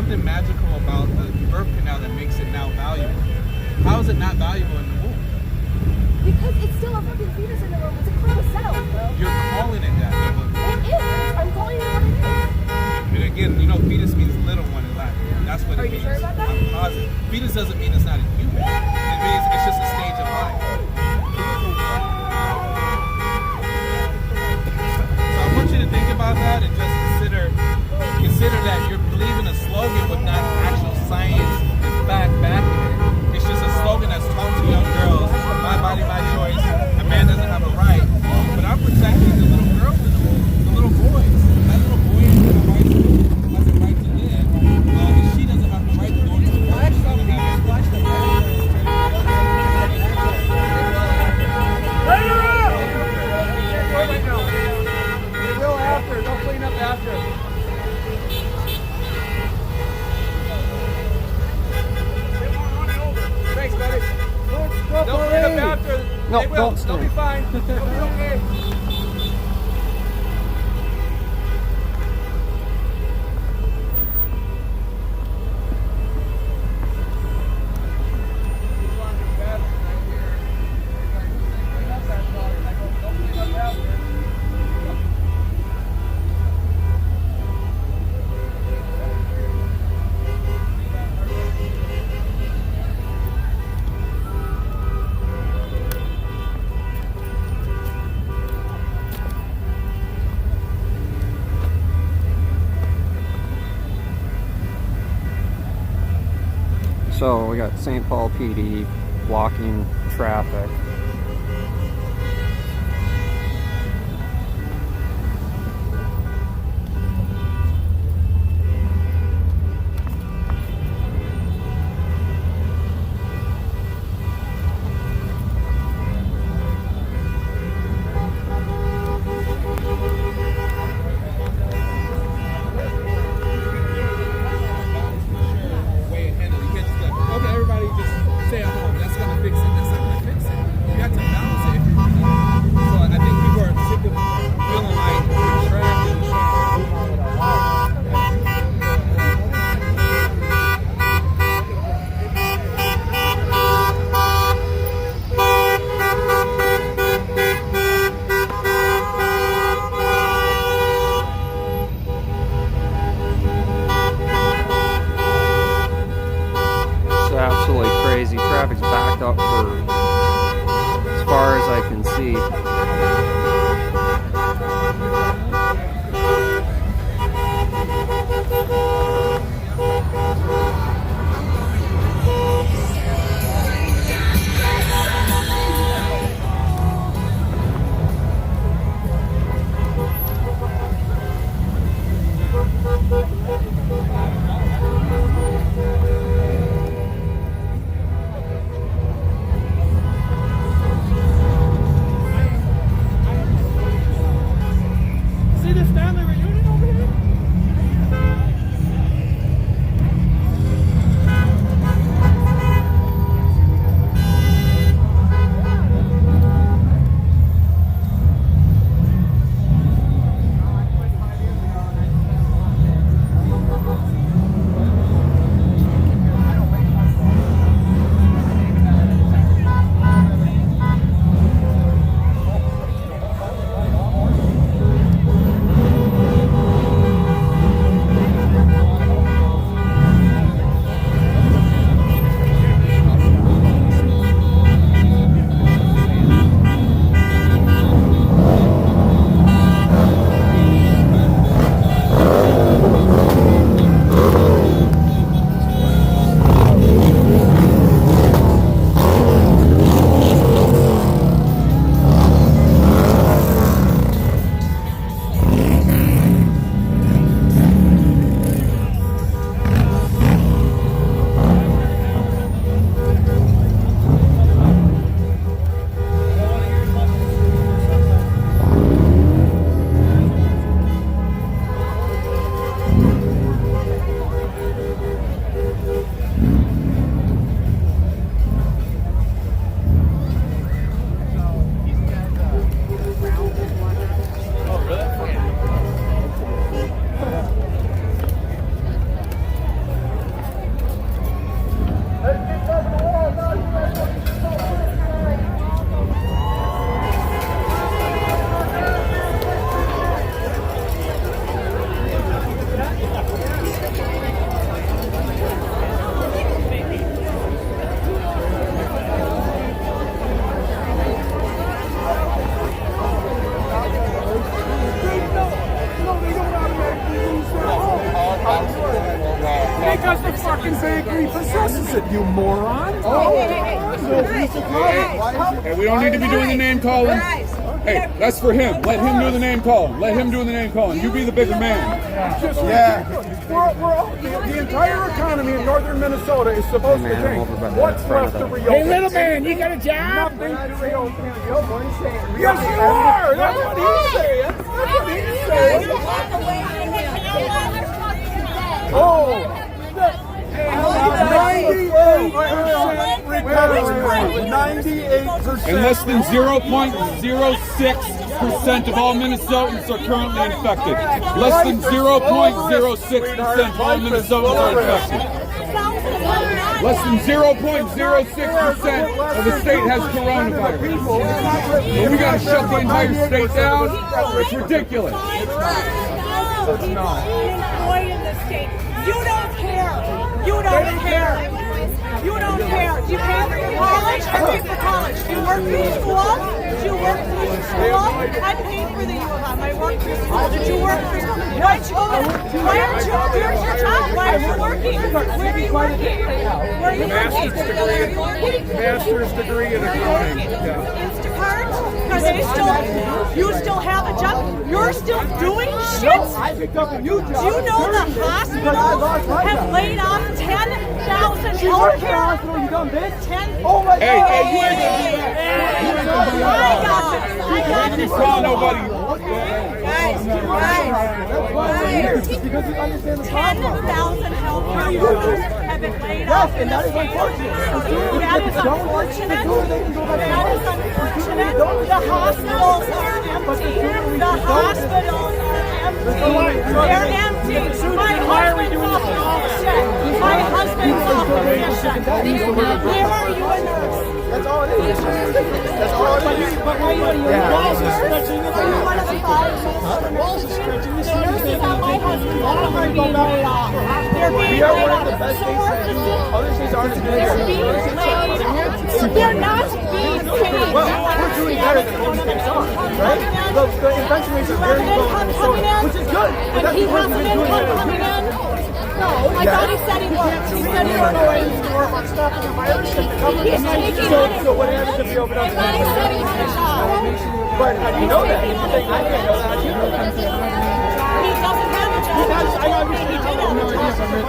Speaker 14: something magical about the birth canal that makes it now valuable. How is it not valuable in the womb?
Speaker 6: Because it's still a fucking fetus in the womb. It's a cell, bro.
Speaker 14: You're calling it that.
Speaker 6: It is. I'm calling it what it is.
Speaker 14: And again, you know, fetus means little one in Latin. That's what it means.
Speaker 6: Are you sure about that?
Speaker 14: I'm positive. Fetus doesn't mean it's not a human. It means it's just a stage of life. So I want you to think about that and just consider that you're believing a slogan with not actual science and fact backing it. It's just a slogan that's taught to young girls, my body, my choice, a man doesn't have a right. But I'm protecting the little girls in the womb, the little boys. That little boy has a right to live, and she doesn't have the right to go into the world. She's going to have a
Speaker 8: They will after. They'll clean up after. Thanks, buddy. They'll clean up after.
Speaker 1: No,
Speaker 8: They will.
Speaker 1: don't
Speaker 8: They'll be fine. They'll be okay.
Speaker 1: So we got St. Paul PD blocking traffic.
Speaker 14: Okay, everybody just stay at home. That's going to fix it. That's not going to fix it. You have to balance it if you're really. So I think people are sick of feeling like we're trapped in the
Speaker 1: Absolutely crazy. Traffic's backed up for as far as I can see.
Speaker 4: it, you moron.
Speaker 15: Hey, we don't need to be doing the name calling. Hey, that's for him. Let him do the name calling. Let him do the name calling. You be the bigger man.
Speaker 4: Yeah. The entire economy in northern Minnesota is supposed to change. What's left to reopen?
Speaker 12: Hey, little man, you got a job?
Speaker 4: Nothing to reopen. Yes, you are. That's what he's saying. That's what he's saying. Oh. 98%.
Speaker 15: And less than 0.06% of all Minnesotans are currently infected. Less than 0.06% of all Minnesotans are infected. Less than 0.06% of the state has coronavirus. And we got to shut the entire state down? It's ridiculous.
Speaker 2: It's not. You don't care. You don't care. You don't care. Do you pay for your college? I pay for college. Do you work for school? Did you work for school? I paid for the U of M. I worked for school. Did you work for school? Why aren't you? Here's your job. Why are you working? Where are you working? Where are you working?
Speaker 4: Master's degree in accounting.
Speaker 2: Instacart? Because you still have a job? You're still doing shit?
Speaker 4: I picked up a new job.
Speaker 2: Do you know the hospitals have laid off 10,000 healthcare?
Speaker 4: You done this?
Speaker 2: 10.
Speaker 4: Oh my God!
Speaker 15: Hey,
Speaker 2: I got this.
Speaker 15: Call nobody.
Speaker 2: Guys, 10,000 healthcare workers have been laid off.
Speaker 4: And that is unfortunate.
Speaker 2: That is unfortunate. That is unfortunate. The hospitals are empty. The hospitals are empty. They're empty. My husband's off position. My husband's off position. Where are you, a nurse?
Speaker 4: That's all it is. That's all it is.
Speaker 2: Are you a walls are stretching? Are you one of the five? Walls are stretching. The nurses on my husband's are being laid off. They're being laid off.
Speaker 4: Other states aren't as good as
Speaker 2: they're being laid off. They're not being paid.
Speaker 4: Well, we're doing better than most states are, right? The infection rates are very low in Minnesota, which is good.
Speaker 2: And he has an income coming in? No, I thought he said he worked. He said he worked.
Speaker 4: On stopping the virus and the government.
Speaker 2: He's taking
Speaker 4: So what happens if we open up?
Speaker 2: I thought he said he had a job.
Speaker 4: But how do you know that? I didn't know that.
Speaker 2: He doesn't have a job.
Speaker 4: I understand.
Speaker 2: He did have a job.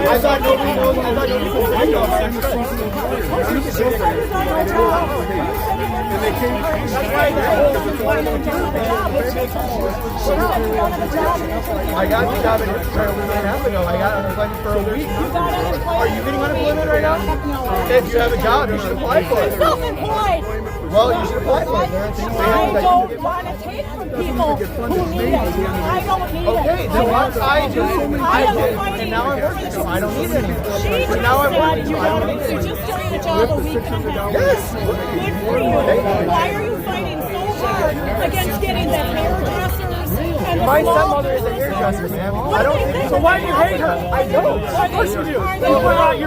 Speaker 4: I thought nobody knows. I thought nobody knows. And they came. That's why they're old. I got the job a week and a half ago. I got unemployment for a week. Are you getting unemployment right now? If you have a job, you should apply for it.
Speaker 2: Self-employed.
Speaker 4: Well, you should apply for it. There are things
Speaker 2: I don't want to take from people who need it. I don't need it.
Speaker 4: Okay, then what I do, I did, and now I'm working, so I don't need it anymore. But now I'm working, so I don't need it
Speaker 2: You
Speaker 4: anymore.
Speaker 2: just doing a job a week and a half.
Speaker 4: Yes.
Speaker 2: Good for you. Why are you fighting so hard against getting the hairdressers and the
Speaker 4: My
Speaker 2: small
Speaker 4: stepmother is a
Speaker 2: businesses?
Speaker 4: hairdresser, man.
Speaker 2: What
Speaker 4: I
Speaker 2: do
Speaker 4: don't.
Speaker 2: they think
Speaker 4: So
Speaker 2: of
Speaker 4: why
Speaker 2: the
Speaker 4: do you hate her?
Speaker 2: hairdresser?
Speaker 4: I don't. Of course you do.
Speaker 2: Are they
Speaker 4: You're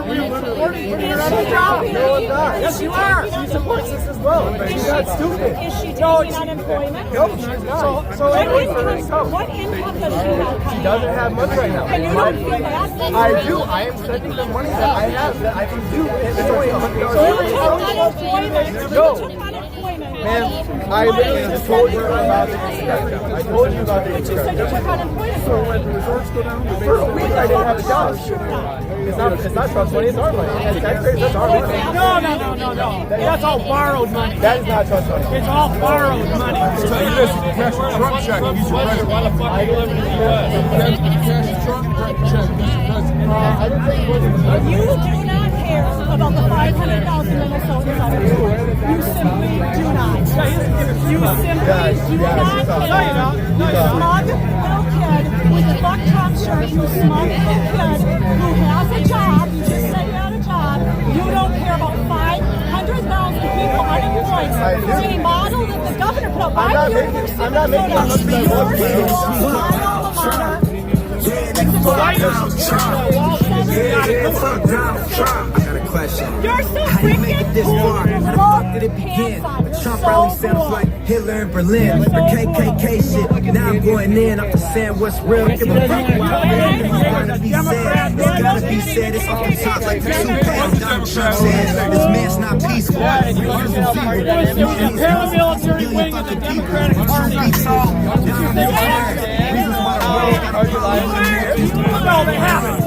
Speaker 2: working?
Speaker 4: supporting her.
Speaker 2: Is she dropping
Speaker 4: No, I'm not. Yes, you are. She supports us as well. But she's not stupid.
Speaker 2: Is she taking unemployment?
Speaker 4: No, she's not. So
Speaker 2: What
Speaker 4: anyway, for her to
Speaker 2: income,
Speaker 4: come.
Speaker 2: what income does she have
Speaker 4: She
Speaker 2: coming
Speaker 4: doesn't
Speaker 2: in?
Speaker 4: have money right now.
Speaker 2: And you don't feel bad?
Speaker 4: I do. I am spending the money that I have that I can do. It's only $100.
Speaker 2: You took unemployment. You
Speaker 4: No.
Speaker 2: took unemployment.
Speaker 4: Man, I literally just told you about the Instagram. I told you about the
Speaker 2: But you said you took unemployment.
Speaker 4: So when the resorts go down, for a week I didn't have a job. It's not trust money, it's our money. As taxpayers, that's our money.
Speaker 8: No. That's all borrowed money.
Speaker 4: That is not trust money.
Speaker 8: It's all borrowed money.
Speaker 15: Tell you this, cash a Trump check. He's your president.
Speaker 8: Why the fuck are you living in the U.S.?
Speaker 15: Cash a Trump check. He's your president.
Speaker 4: I didn't say it wasn't.
Speaker 2: You do not care about the 500,000 Minnesotans unemployed. You simply do not. You simply do not care. You smug little kid with the fuck Trump shirt, you smug little kid who has a job, you just said you had a job, you don't care about 500,000 people unemployed. See, model that the governor put up.
Speaker 4: I'm not making it look like
Speaker 8: Why
Speaker 16: question.
Speaker 10: You're so
Speaker 16: How do you make it this far? How the fuck did it begin? A Trump rally sounds like Hitler in Berlin. Or KKK shit. Now I'm going in. I'm just saying what's real. Give a fuck about everything that's gonna be said. It's gotta be said. It's off the top like the 2 pounds. Donald Trump said, this man's not peaceful.
Speaker 8: Paramilitary wing of the Democratic Party. No, they haven't.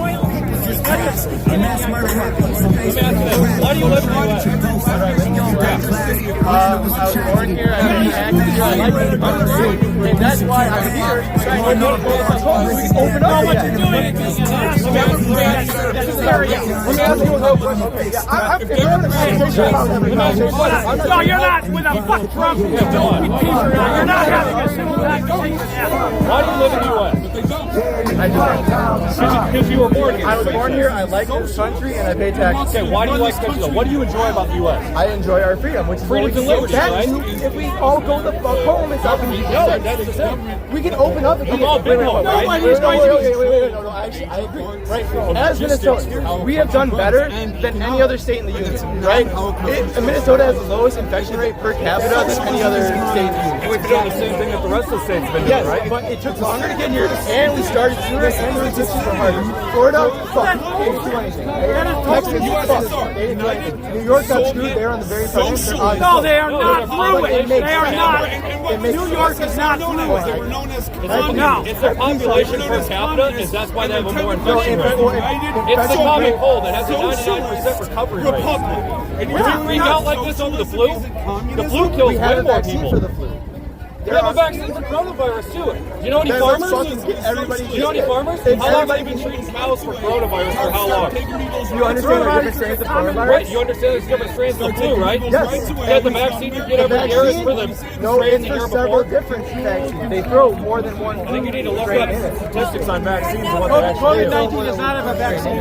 Speaker 3: Why do you live in the U.S.?
Speaker 8: I was born here. I have access here. I like the country. And that's why I'm here. Trying to open up what you're doing. Let me ask you a question. No, you're not with a fuck Trump. You're not having a civil conversation.
Speaker 3: Why do you live in the U.S.?
Speaker 8: I do.
Speaker 3: Because you were born here.
Speaker 8: I was born here. I like this country, and I pay taxes.
Speaker 3: Okay, why do you like this country? What do you enjoy about the U.S.?
Speaker 8: I enjoy our freedom, which is
Speaker 3: Freedom
Speaker 8: what we
Speaker 3: and liberty,
Speaker 8: can
Speaker 3: right?
Speaker 8: do if we all go the fuck home and stop being
Speaker 3: No, that's the same.
Speaker 8: We can open up.
Speaker 3: We've all been home, right?
Speaker 8: Wait, no, actually, I agree. Right, as Minnesotans, we have done better than any other state in the union, right? Minnesota has the lowest infection rate per capita than any other state in the union.
Speaker 3: We've done the same thing that the rest of the states have been doing,
Speaker 8: Yes,
Speaker 3: right?
Speaker 8: but it took longer to get here, and we started sooner, and the resistance were harder. Florida, fuck, they didn't do anything. Texas, fuck, they didn't do anything. New York got screwed, they're on the very front end.
Speaker 13: No, they are not through it.
Speaker 8: They
Speaker 13: are not. New York is not through it. No.
Speaker 3: It's their population per capita, and that's why they have a more infection rate. It's the common cold. It has a 99% recovery rate. Would you freak out like this over the flu? The flu kills way more people. They have a vaccine for coronavirus too. Do you know any farmers? Do you know any farmers? How long have they been treating cows for coronavirus for how long?
Speaker 8: You understand the different strains of coronavirus?
Speaker 3: Right, you understand there's different strains of the flu, right?
Speaker 8: Yes.
Speaker 3: Yeah, the vaccine you get every year is for the
Speaker 8: No,
Speaker 3: strain
Speaker 8: it's
Speaker 3: the
Speaker 8: for
Speaker 3: year
Speaker 8: several
Speaker 3: before.
Speaker 8: different vaccines. They throw more than one.
Speaker 3: I think you need to look
Speaker 8: strain
Speaker 3: up
Speaker 8: in it.
Speaker 3: statistics on vaccines and what they actually do.
Speaker 13: COVID-19 does not have a vaccine.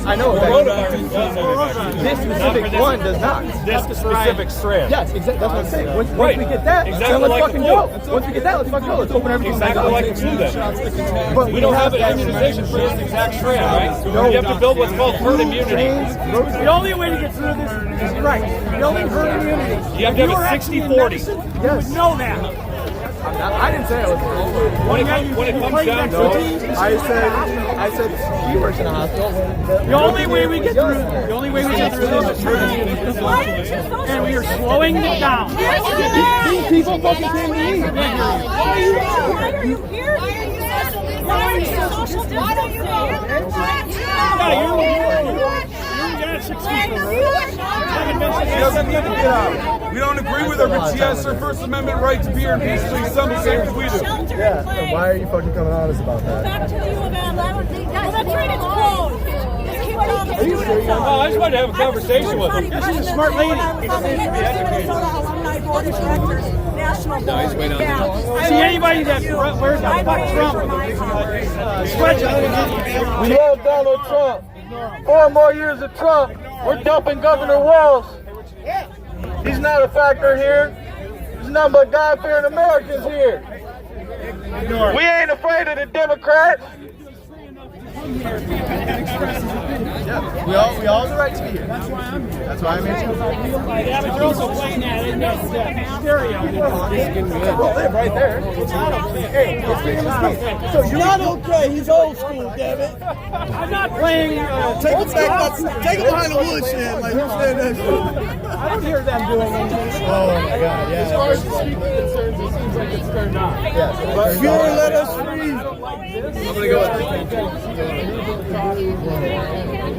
Speaker 8: I know.
Speaker 3: Coronavirus does have a vaccine.
Speaker 8: This specific one does not.
Speaker 3: This specific strand.
Speaker 8: Yes, exactly. That's what I'm saying. Once
Speaker 3: Right.
Speaker 8: we get that,
Speaker 3: Exactly
Speaker 8: then let's
Speaker 3: like
Speaker 8: fucking
Speaker 3: the
Speaker 8: go.
Speaker 3: flu.
Speaker 8: Once we get that, let's fucking go. Let's open everything back
Speaker 3: Exactly
Speaker 8: up.
Speaker 3: like the flu then.
Speaker 8: But
Speaker 3: We don't have an immunization for this exact strand, right? You have to build what's called herd immunity.
Speaker 13: The only way to get through this is right. Building herd immunity.
Speaker 3: You have to have a 60-40.
Speaker 8: Yes.
Speaker 13: You would know that.
Speaker 8: I didn't say I was.
Speaker 3: When it comes down to it,
Speaker 8: I said he works in a hospital.
Speaker 13: The only way we get through this is herd immunity. And we are slowing it down.
Speaker 8: These people fucking came to me.
Speaker 10: Why are you here? Why are you social? Why don't you
Speaker 15: We don't agree with her, but she has her First Amendment right to be here and peacefully assemble same as we do.
Speaker 8: Yeah, so why are you fucking coming on us about that? Are you serious?
Speaker 3: oh, I just wanted to have a conversation with him.
Speaker 13: She's a smart lady.
Speaker 1: Nice, way down there.
Speaker 13: See anybody that wears a fuck Trump.
Speaker 8: We love Donald Trump. 4 more years of Trump. We're dumping Governor Walz. He's not a factor here. There's nothing but God-fearing Americans here. We ain't afraid of the Democrats. Yeah, we all have the right to be here. That's why I'm here. That's why I'm here too.
Speaker 13: Yeah, but you're also playing that in that stereo.
Speaker 8: We'll live right there. It's not okay. Hey, it's not okay. So you're not okay. He's old school, damn it.
Speaker 13: I'm not playing.
Speaker 9: Take him behind the woodshed. Like, who's saying that shit?
Speaker 13: I don't hear them doing anything.
Speaker 9: Oh my God, yeah.
Speaker 3: As far as the speaking concerns, it seems like it's turned on.
Speaker 8: Yes.
Speaker 9: But pure, let us free.
Speaker 1: I'm gonna go with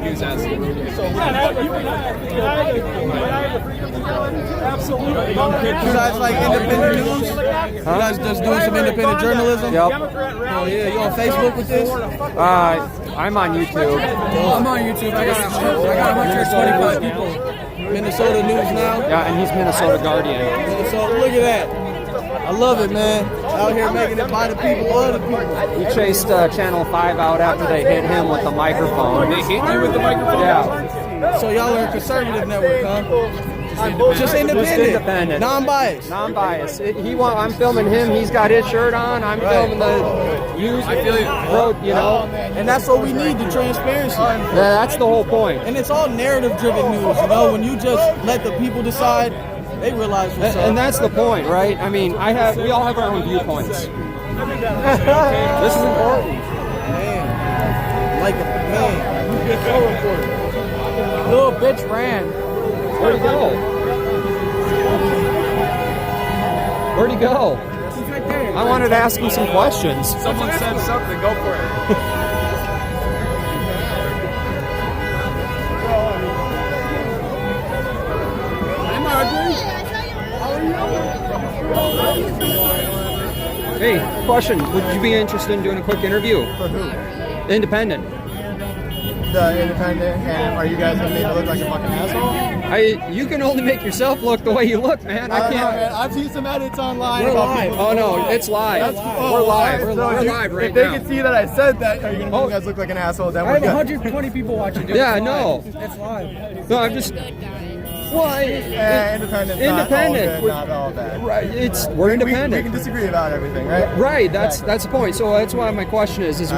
Speaker 1: he was asking.
Speaker 13: Absolutely.
Speaker 9: You guys like independent news? You guys just doing some independent journalism?
Speaker 17: Yep.
Speaker 9: Oh yeah, you on Facebook with this?
Speaker 17: I'm on YouTube.
Speaker 9: I'm on YouTube. I got 125 people. Minnesota News Now.
Speaker 17: Yeah, and he's Minnesota Guardian.
Speaker 9: So look at that. I love it, man. Out here making it by the people, other people.
Speaker 17: He chased Channel 5 out after they hit him with the microphone.
Speaker 1: They hit you with the microphone?
Speaker 17: Yeah.
Speaker 9: So y'all are a conservative network, huh? Just independent. Non-biased.
Speaker 17: Non-biased. I'm filming him. He's got his shirt on. I'm filming the news.
Speaker 9: I feel you.
Speaker 17: You know,
Speaker 9: and that's what we need, the transparency.
Speaker 17: Yeah, that's the whole point.
Speaker 9: And it's all narrative-driven news. You know, when you just let the people decide, they realize what's up.
Speaker 17: And that's the point, right? I mean, we all have our own viewpoints. This is important.
Speaker 9: Man, like a man. It's so important.
Speaker 17: Little bitch ran. Where'd he go? Where'd he go?
Speaker 9: He's right there.
Speaker 17: I wanted to ask him some questions.
Speaker 7: Someone said something. Go for it.
Speaker 17: Hey, question. Would you be interested in doing a quick interview?
Speaker 8: For who?
Speaker 17: Independent.
Speaker 8: The Independent, and are you guys gonna make me look like a fucking asshole?
Speaker 17: You can only make yourself look the way you look, man. I can't.
Speaker 8: Man. I've seen some edits online.
Speaker 17: We're
Speaker 8: about
Speaker 17: live.
Speaker 8: people.
Speaker 17: Oh no, it's live. We're live. We're live right
Speaker 8: If they
Speaker 17: now.
Speaker 8: can see that I said that, are you gonna make you guys look like an asshole? Then we're
Speaker 13: I have
Speaker 8: good.
Speaker 13: 120 people watching. Dude.
Speaker 17: Yeah,
Speaker 13: It's
Speaker 17: no.
Speaker 13: live. It's live.
Speaker 17: No, I'm just. Well,
Speaker 8: Independent.
Speaker 17: Independent.
Speaker 8: Not all bad.
Speaker 17: Right. We're independent.
Speaker 8: We can disagree about everything, right?
Speaker 17: Right. That's the point. So that's why my question is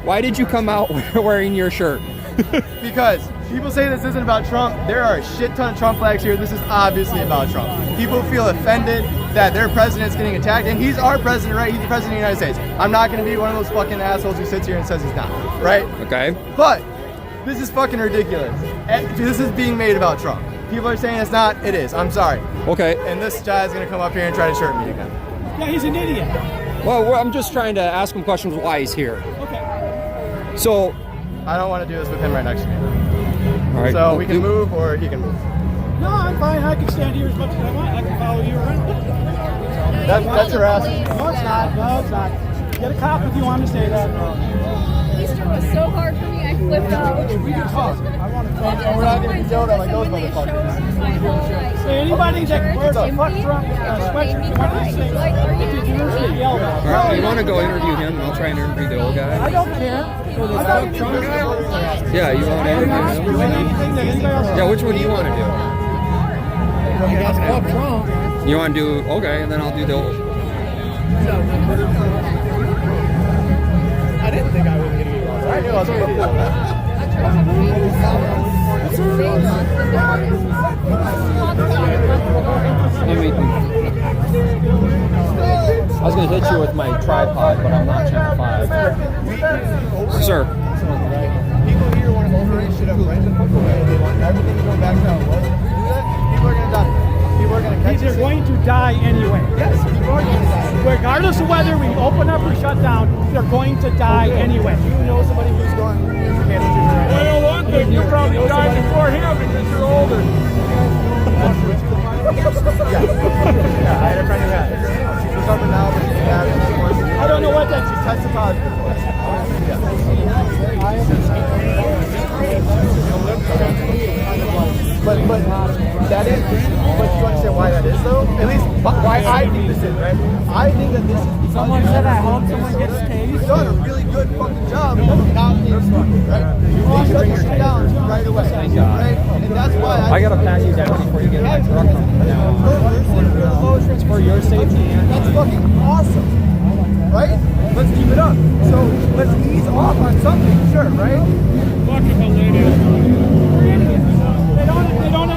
Speaker 17: why did you come out wearing your shirt?
Speaker 8: Because people say this isn't about Trump. There are a shit ton of Trump flags here. This is obviously about Trump. People feel offended that their president's getting attacked, and he's our president, right? He's the president of the United States. I'm not going to be one of those fucking assholes who sits here and says he's not, right?
Speaker 17: Okay.
Speaker 8: But this is fucking ridiculous. This is being made about Trump. People are saying it's not. It is. I'm sorry.
Speaker 17: Okay.
Speaker 8: And this guy's going to come up here and try to shirt me again.
Speaker 13: Yeah, he's an idiot.
Speaker 17: Well, I'm just trying to ask him questions why he's here.
Speaker 13: Okay.
Speaker 17: So.
Speaker 8: I don't want to do this with him right next to me.
Speaker 17: All right.
Speaker 8: So we can move or he can move.
Speaker 13: No, I'm fine. I can stand here as much as I want. I can follow you around.
Speaker 8: That's harassment.
Speaker 13: No, it's not. No, it's not. Get a cop if you want to say that.
Speaker 6: Easter was so hard for me, I flipped out.
Speaker 8: We can talk. I want to talk. And we're not going to be yelled at like those motherfuckers.
Speaker 13: Hey, anybody that wears a fuck Trump sweatshirt, you want to say,
Speaker 6: Like, are you
Speaker 13: usually yelled at.
Speaker 17: All right. You want to go interview him, and I'll try and interview the old guy.
Speaker 13: I don't care.
Speaker 17: Yeah, you want to interview him? Yeah, which one do you want to do? You want to do okay, and then I'll do the old.
Speaker 8: I didn't think I was going to get lost. I knew I was going to get lost.
Speaker 17: I was going to hit you with my tripod, but I'm not channel 5. Sir.
Speaker 8: People here want to overrate shit up right the fuck away. They want everything to go back to how it was. Do that, people are going to die. People are going to catch
Speaker 13: They're going to die anyway.
Speaker 8: Yes, people are going to die.
Speaker 13: Regardless of whether we open up or shut down, they're going to die anyway.
Speaker 8: Do you know somebody who's going to cancer treatment right now?
Speaker 15: Well, one thing, you probably died before him because you're older.
Speaker 8: Yeah, I had a friend who had it. She's recovering now, but she's had it.
Speaker 13: I don't know what that
Speaker 8: She tested positive for it. But that is, but you understand why that is though? At least why I think this is, right? I think that this is because
Speaker 13: someone said I hope someone gets tased.
Speaker 8: You've done a really good fucking job of not being fucking, right? They shut this shit down right away, right? And that's why
Speaker 17: I gotta pat you down before you get my truck.
Speaker 8: It's for your safety. That's fucking awesome, right? Let's keep it up. So let's ease off on something, sure, right?
Speaker 13: Fucking hilarious. They don't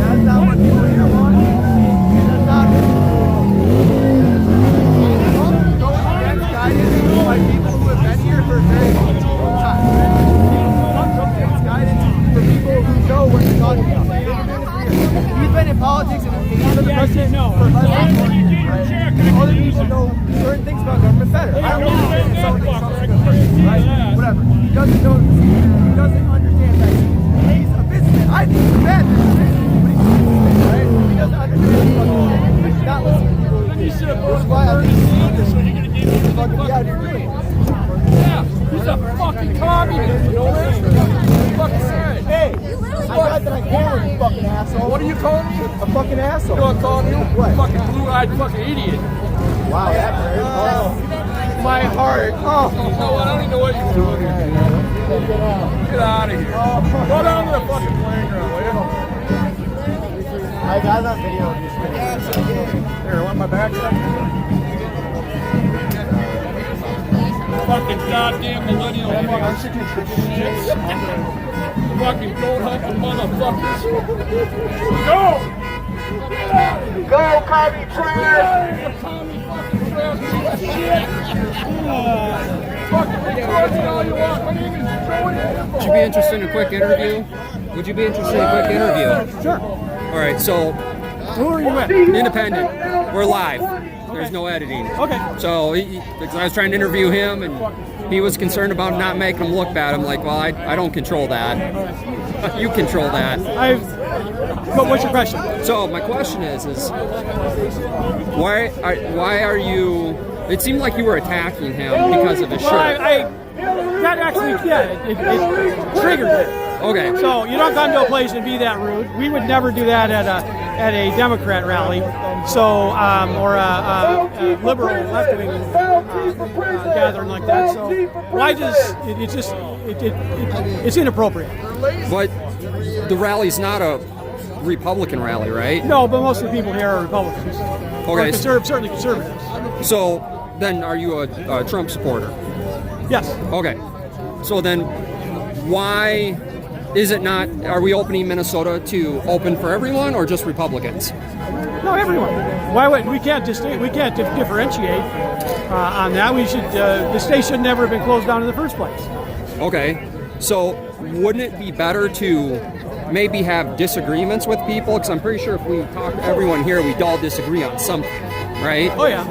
Speaker 8: That's not what people here want. That's not guidance by people who have been here for a very long time. It's guidance for people who know what they're talking about. He's been in politics and he's been the president for less than 1 year, right? Other people know certain things about government better. I don't understand something Trump's a good person, right? Whatever. He doesn't know. He doesn't understand that he's a businessman. I think he's a bad businessman, but he's a businessman, right? He doesn't understand fucking shit. He's not listening to people. That's why I think he's fucking be out here doing it.
Speaker 15: Yeah, he's a fucking communist, you know that? Fucking right.
Speaker 8: Hey, I got that I can, you fucking asshole.
Speaker 15: What are you calling me?
Speaker 8: A fucking asshole.
Speaker 15: You know what I'm calling you?
Speaker 8: What?
Speaker 15: Fucking blue-eyed fucking idiot.
Speaker 8: Wow, that hurt. Oh, my heart. Oh.
Speaker 15: You know what? I don't even know what you're doing here. Get out of here. Go down to the fucking playground, will you?
Speaker 8: I got that video of you spinning.
Speaker 15: Here, want my back up? Fucking goddamn millennial fucking shit. Fucking gold hunting motherfuckers. Go!
Speaker 3: Go, commie trash!
Speaker 15: Commie fucking trash piece of shit! Fucking retard me all you want. My name is Joey.
Speaker 1: Would you be interested in a quick interview? Would you be interested in a quick interview?
Speaker 8: Sure.
Speaker 1: All right, so
Speaker 8: Who are you with?
Speaker 1: independent. We're live. There's no editing.
Speaker 8: Okay.
Speaker 1: So I was trying to interview him, and he was concerned about not making him look bad. I'm like, well, I don't control that. You control that.
Speaker 8: But what's your question?
Speaker 1: So my question is why are you? It seemed like you were attacking him because of his shirt.
Speaker 8: That actually, it triggered it.
Speaker 1: Okay.
Speaker 8: So you don't come to a place and be that rude. We would never do that at a Democrat rally. So or a liberal left-wing gathering like that. So why just it's inappropriate.
Speaker 1: But the rally's not a Republican rally, right?
Speaker 8: No, but most of the people here are Republicans.
Speaker 1: Okay.
Speaker 8: Or certainly conservatives.
Speaker 1: So then, are you a Trump supporter?
Speaker 8: Yes.
Speaker 1: Okay. So then, why is it not? Are we opening Minnesota to open for everyone or just Republicans?
Speaker 8: No, everyone. Why would we can't differentiate on that? We should. The state should never have been closed down in the first place.
Speaker 1: Okay. So wouldn't it be better to maybe have disagreements with people? Because I'm pretty sure if we talk to everyone here, we'd all disagree on something, right?
Speaker 8: Oh yeah.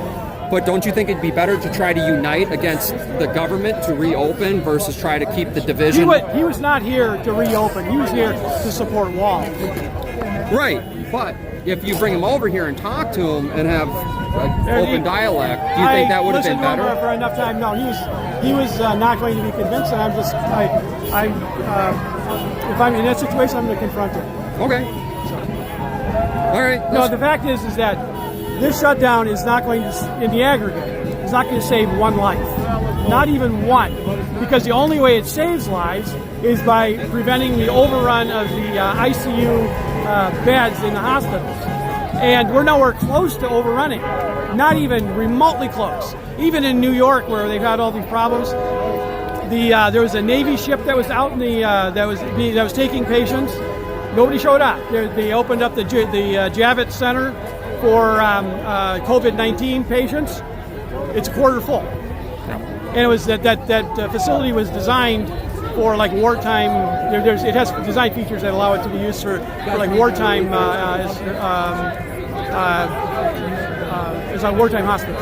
Speaker 1: But don't you think it'd be better to try to unite against the government to reopen versus try to keep the division?
Speaker 8: He was not here to reopen. He was here to support Wall.
Speaker 1: Right, but if you bring him over here and talk to him and have open dialect, do you think that would have been better?
Speaker 8: I listened to him for enough time. No, he was not going to be convinced, and if I'm in that situation, I'm going to confront him.
Speaker 1: Okay. All right.
Speaker 8: No, the fact is that this shutdown is not going to, in the aggregate, it's not going to save one life. Not even one. Because the only way it saves lives is by preventing the overrun of the ICU beds in the hospitals. And we're nowhere close to overrunning. Not even remotely close. Even in New York, where they've had all these problems, there was a Navy ship that was out in the that was taking patients. Nobody showed up. They opened up the Javits Center for COVID-19 patients. It's a quarter full, and it was that facility was designed for like wartime. It has design features that allow it to be used for like wartime as a wartime hospital.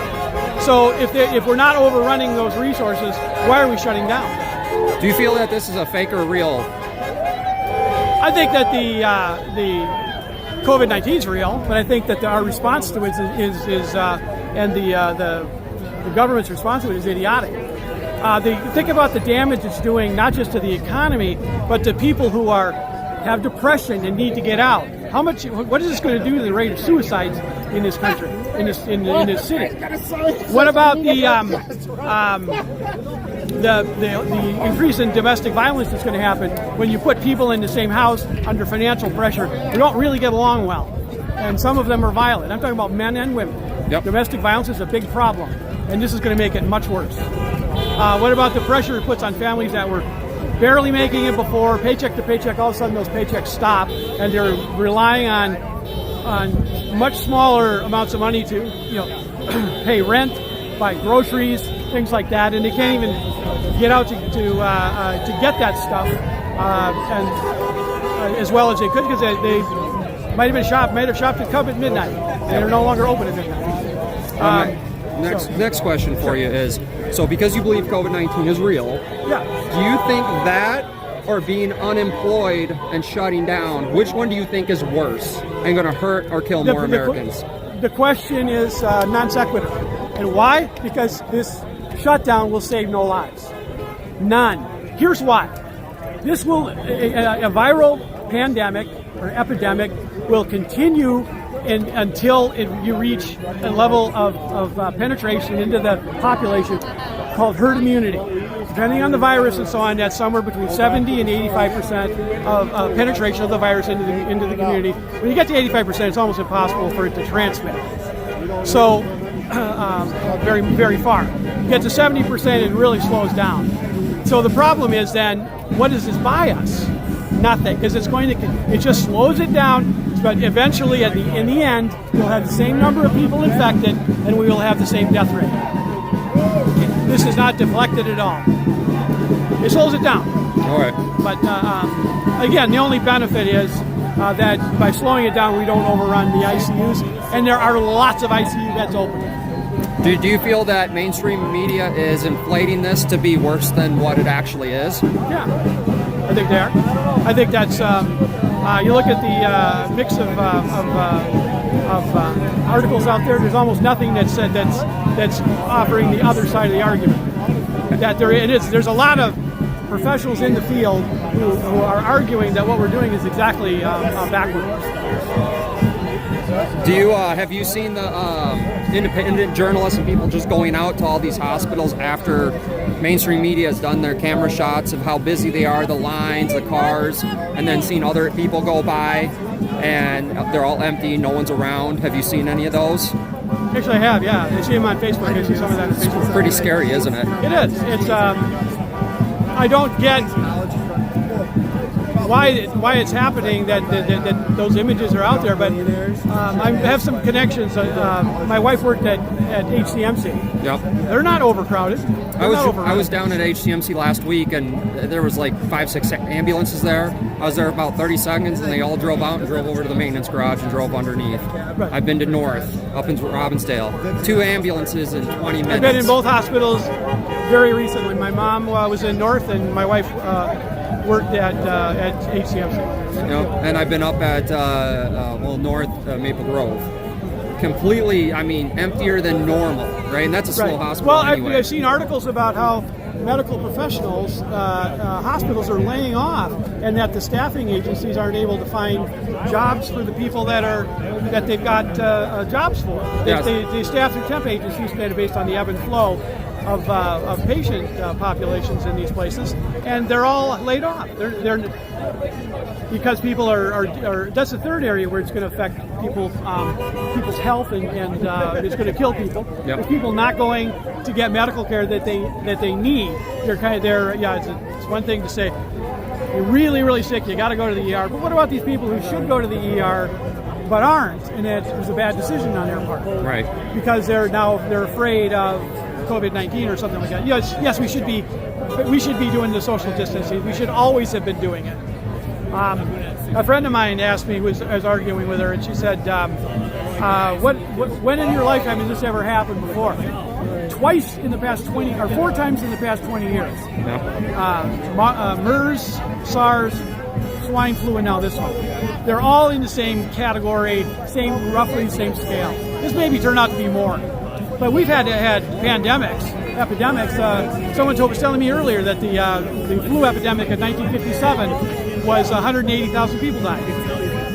Speaker 8: So if we're not overrunning those resources, why are we shutting down?
Speaker 1: Do you feel that this is a fake or real?
Speaker 8: I think that the COVID-19 is real, but I think that our response to it is and the government's response to it is idiotic. Think about the damage it's doing, not just to the economy, but to people who have depression and need to get out. What is this going to do to the rate of suicides in this country, in this city? What about the increase in domestic violence that's going to happen when you put people in the same house under financial pressure who don't really get along well, and some of them are violent. I'm talking about men and women.
Speaker 1: Yep.
Speaker 8: Domestic violence is a big problem, and this is going to make it much worse. What about the pressure it puts on families that were barely making it before, paycheck to paycheck? All of a sudden those paychecks stop, and they're relying on much smaller amounts of money to pay rent, buy groceries, things like that, and they can't even get out to get that stuff and as well as they could, because they might have shopped at Cub at midnight, and they're no longer open at midnight.
Speaker 1: Next question for you is, so because you believe COVID-19 is real,
Speaker 8: yeah,
Speaker 1: do you think that or being unemployed and shutting down, which one do you think is worse and going to hurt or kill more Americans?
Speaker 8: The question is non sequitur. And why? Because this shutdown will save no lives. None. Here's why. This will, a viral pandemic or epidemic will continue until you reach a level of penetration into the population called herd immunity.
Speaker 18: depending on the virus and so on, that's somewhere between 70 and 85% of penetration of the virus into the community. When you get to 85%, it's almost impossible for it to transmit. So, very, very far. You get to 70%, it really slows down. So the problem is then, what does this buy us? Nothing, because it just slows it down, but eventually in the end, we'll have the same number of people infected and we will have the same death rate. This is not deflected at all. It slows it down.
Speaker 17: All right.
Speaker 18: But again, the only benefit is that by slowing it down, we don't overrun the ICUs, and there are lots of ICU beds open.
Speaker 17: Do you feel that mainstream media is inflating this to be worse than what it actually is?
Speaker 18: Yeah, I think they are. I think that's, you look at the mix of articles out there, there's almost nothing that's offering the other side of the argument. That there's a lot of professionals in the field who are arguing that what we're doing is exactly backwards.
Speaker 17: Have you seen the independent journalists and people just going out to all these hospitals after mainstream media has done their camera shots of how busy they are, the lines, the cars, and then seen other people go by and they're all empty, no one's around? Have you seen any of those?
Speaker 18: Actually, I have, yeah. I see them on Facebook. I see some of that on Facebook.
Speaker 17: It's pretty scary, isn't it?
Speaker 18: It is. It's I don't get why it's happening that those images are out there, but I have some connections. My wife worked at HCMC.
Speaker 17: Yep.
Speaker 18: They're not overcrowded.
Speaker 17: I was down at HCMC last week, and there was like 5-6 ambulances there. I was there about 30 seconds, and they all drove out and drove over to the maintenance garage and drove underneath.
Speaker 18: Right.
Speaker 17: I've been to North, up in Robbinsdale. 2 ambulances in 20 minutes.
Speaker 18: I've been in both hospitals very recently. My mom was in North, and my wife worked at HCMC.
Speaker 17: And I've been up at North Maple Grove. Completely, emptier than normal, right? And that's a small hospital.
Speaker 18: Well,
Speaker 17: anyway.
Speaker 18: I've seen articles about how medical professionals, hospitals are laying off, and that the staffing agencies aren't able to find jobs for the people that they've got jobs for.
Speaker 17: Yes.
Speaker 18: They staff through temp agencies based on the ebb and flow of patient populations in these places, and they're all laid off. They're because people are. That's the third area where it's going to affect people's health and it's going to kill people.
Speaker 17: Yep.
Speaker 18: With people not going to get medical care that they need. It's one thing to say you're really, really sick, you got to go to the ER. But what about these people who should go to the ER but aren't, and it was a bad decision on their part?
Speaker 17: Right.
Speaker 18: Because they're afraid of COVID-19 or something like that. Yes, we should be doing the social distancing. We should always have been doing it. A friend of mine asked me, I was arguing with her, and she said, when in your lifetime has this ever happened before? Twice in the past 20, or 4 times in the past 20 years.
Speaker 17: Yeah.
Speaker 18: MERS, SARS, swine flu, and now this one. They're all in the same category, roughly the same scale. This maybe turned out to be more. But we've had epidemics. Someone was telling me earlier that the flu epidemic of 1957 was 180,000 people died,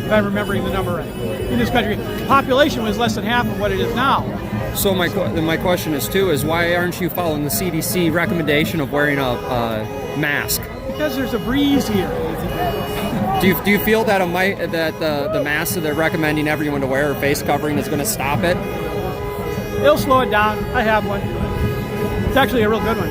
Speaker 18: if I'm remembering the number right. In this country, population was less than half of what it is now.
Speaker 17: So my question is why aren't you following the CDC recommendation of wearing a mask?
Speaker 18: Because there's a breeze here.
Speaker 17: Do you feel that the mask that they're recommending everyone to wear, or face covering, is going to stop it?
Speaker 18: It'll slow it down. I have one. It's actually a real good one.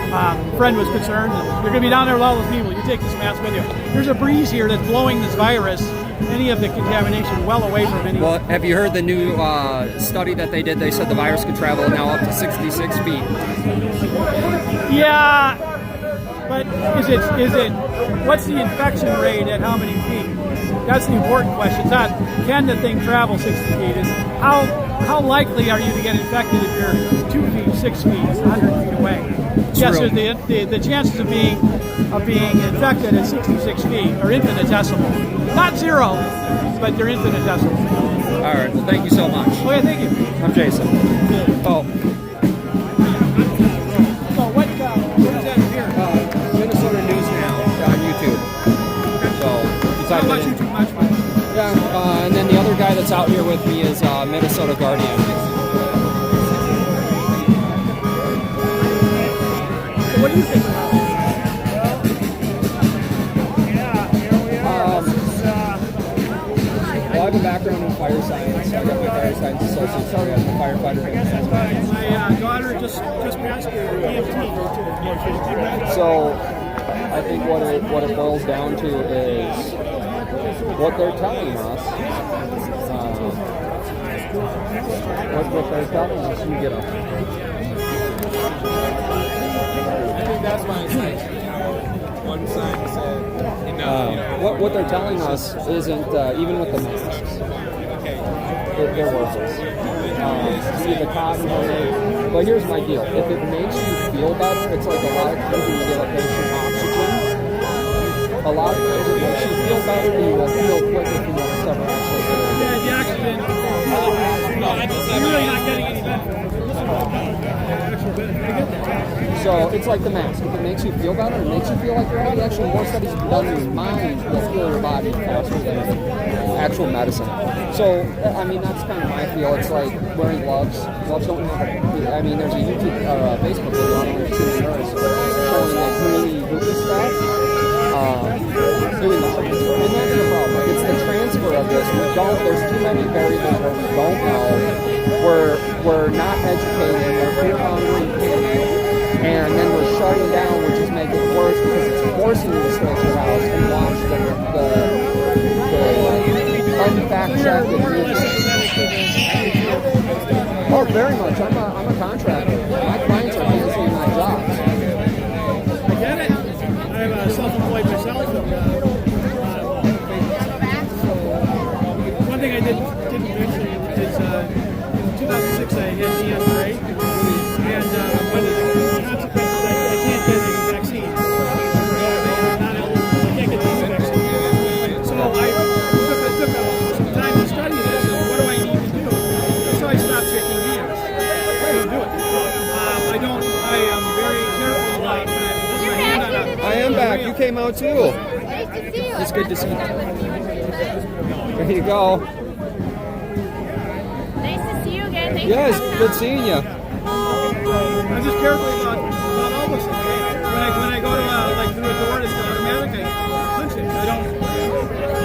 Speaker 18: A friend was concerned. You're going to be down there with all those people. You take this mask with you. There's a breeze here that's blowing this virus, any of the contamination, well away from anyone.
Speaker 17: Well, have you heard the new study that they did? They said the virus could travel now up to 66 feet.
Speaker 18: Yeah, but is it? What's the infection rate at how many feet? That's the important question. It's not can the thing travel 60 feet. It's how likely are you to get infected if you're 2 feet, 6 feet, 100 feet away? Yes, the chances of being infected at 66 feet are infinitesimal. Not zero, but they're infinitesimal.
Speaker 17: All right. Well, thank you so much.
Speaker 18: Okay, thank you.
Speaker 17: I'm Jason. Oh.
Speaker 18: So what is that here?
Speaker 17: Minnesota News Now on YouTube. So
Speaker 18: How much YouTube much?
Speaker 17: Yeah, and then the other guy that's out here with me is Minnesota Guardian.
Speaker 18: So what do you think about it?
Speaker 1: Well, I have a background in fire science. I got my fire science associate's degree. I'm a firefighter.
Speaker 18: My daughter just passed her EMT.
Speaker 1: So I think what it boils down to is what they're telling us. What they're telling us. You get up.
Speaker 14: I think that's why it's like one side said,
Speaker 1: What they're telling us isn't even with the masks. They're worthless. See the cotton on but here's my deal. If it makes you feel better, it's like a lot of times when you get a patient oxygen. A lot of times it makes you feel better, you will feel quicker from what it's ever actually doing.
Speaker 18: Yeah, the oxygen. You're really not getting any benefit.
Speaker 1: So it's like the mask. If it makes you feel better, it makes you feel like your body. Actually, more studies have been done in your mind that heal your body faster than actual medicine. So, I mean, that's kind of my feel. It's like wearing gloves. Gloves don't have I mean, there's a YouTube or Facebook video on YouTube showing like really lupus stuff. Doing the transfer. And that's the problem. It's the transfer of this. There's too many variables where we don't know. We're not educated. We're fear-mongering panic. And then we're shutting down, which is making it worse because it's forcing you to stay at your house and watch the unfact-checked news. Oh, very much. I'm a contractor. My clients are canceling my jobs.
Speaker 18: I get it. I'm self-employed myself. One thing I didn't mention is in 2006 I had EMT, and one of the consequences I can't get a vaccine. I can't get the vaccine. So I took some time to study this and what do I need to do? So I stopped taking EMs. I don't do it. I am very careful about putting my hand on it.
Speaker 1: I am back. You came out too.
Speaker 6: Nice to see you.
Speaker 1: It's good to see you. There you go.
Speaker 6: Nice to see you again. Thanks
Speaker 1: Yes,
Speaker 6: for coming
Speaker 1: good
Speaker 6: out.
Speaker 1: seeing you.
Speaker 18: I'm just careful about all this. When I go to like through a door, it's automatic. I punch it. I don't.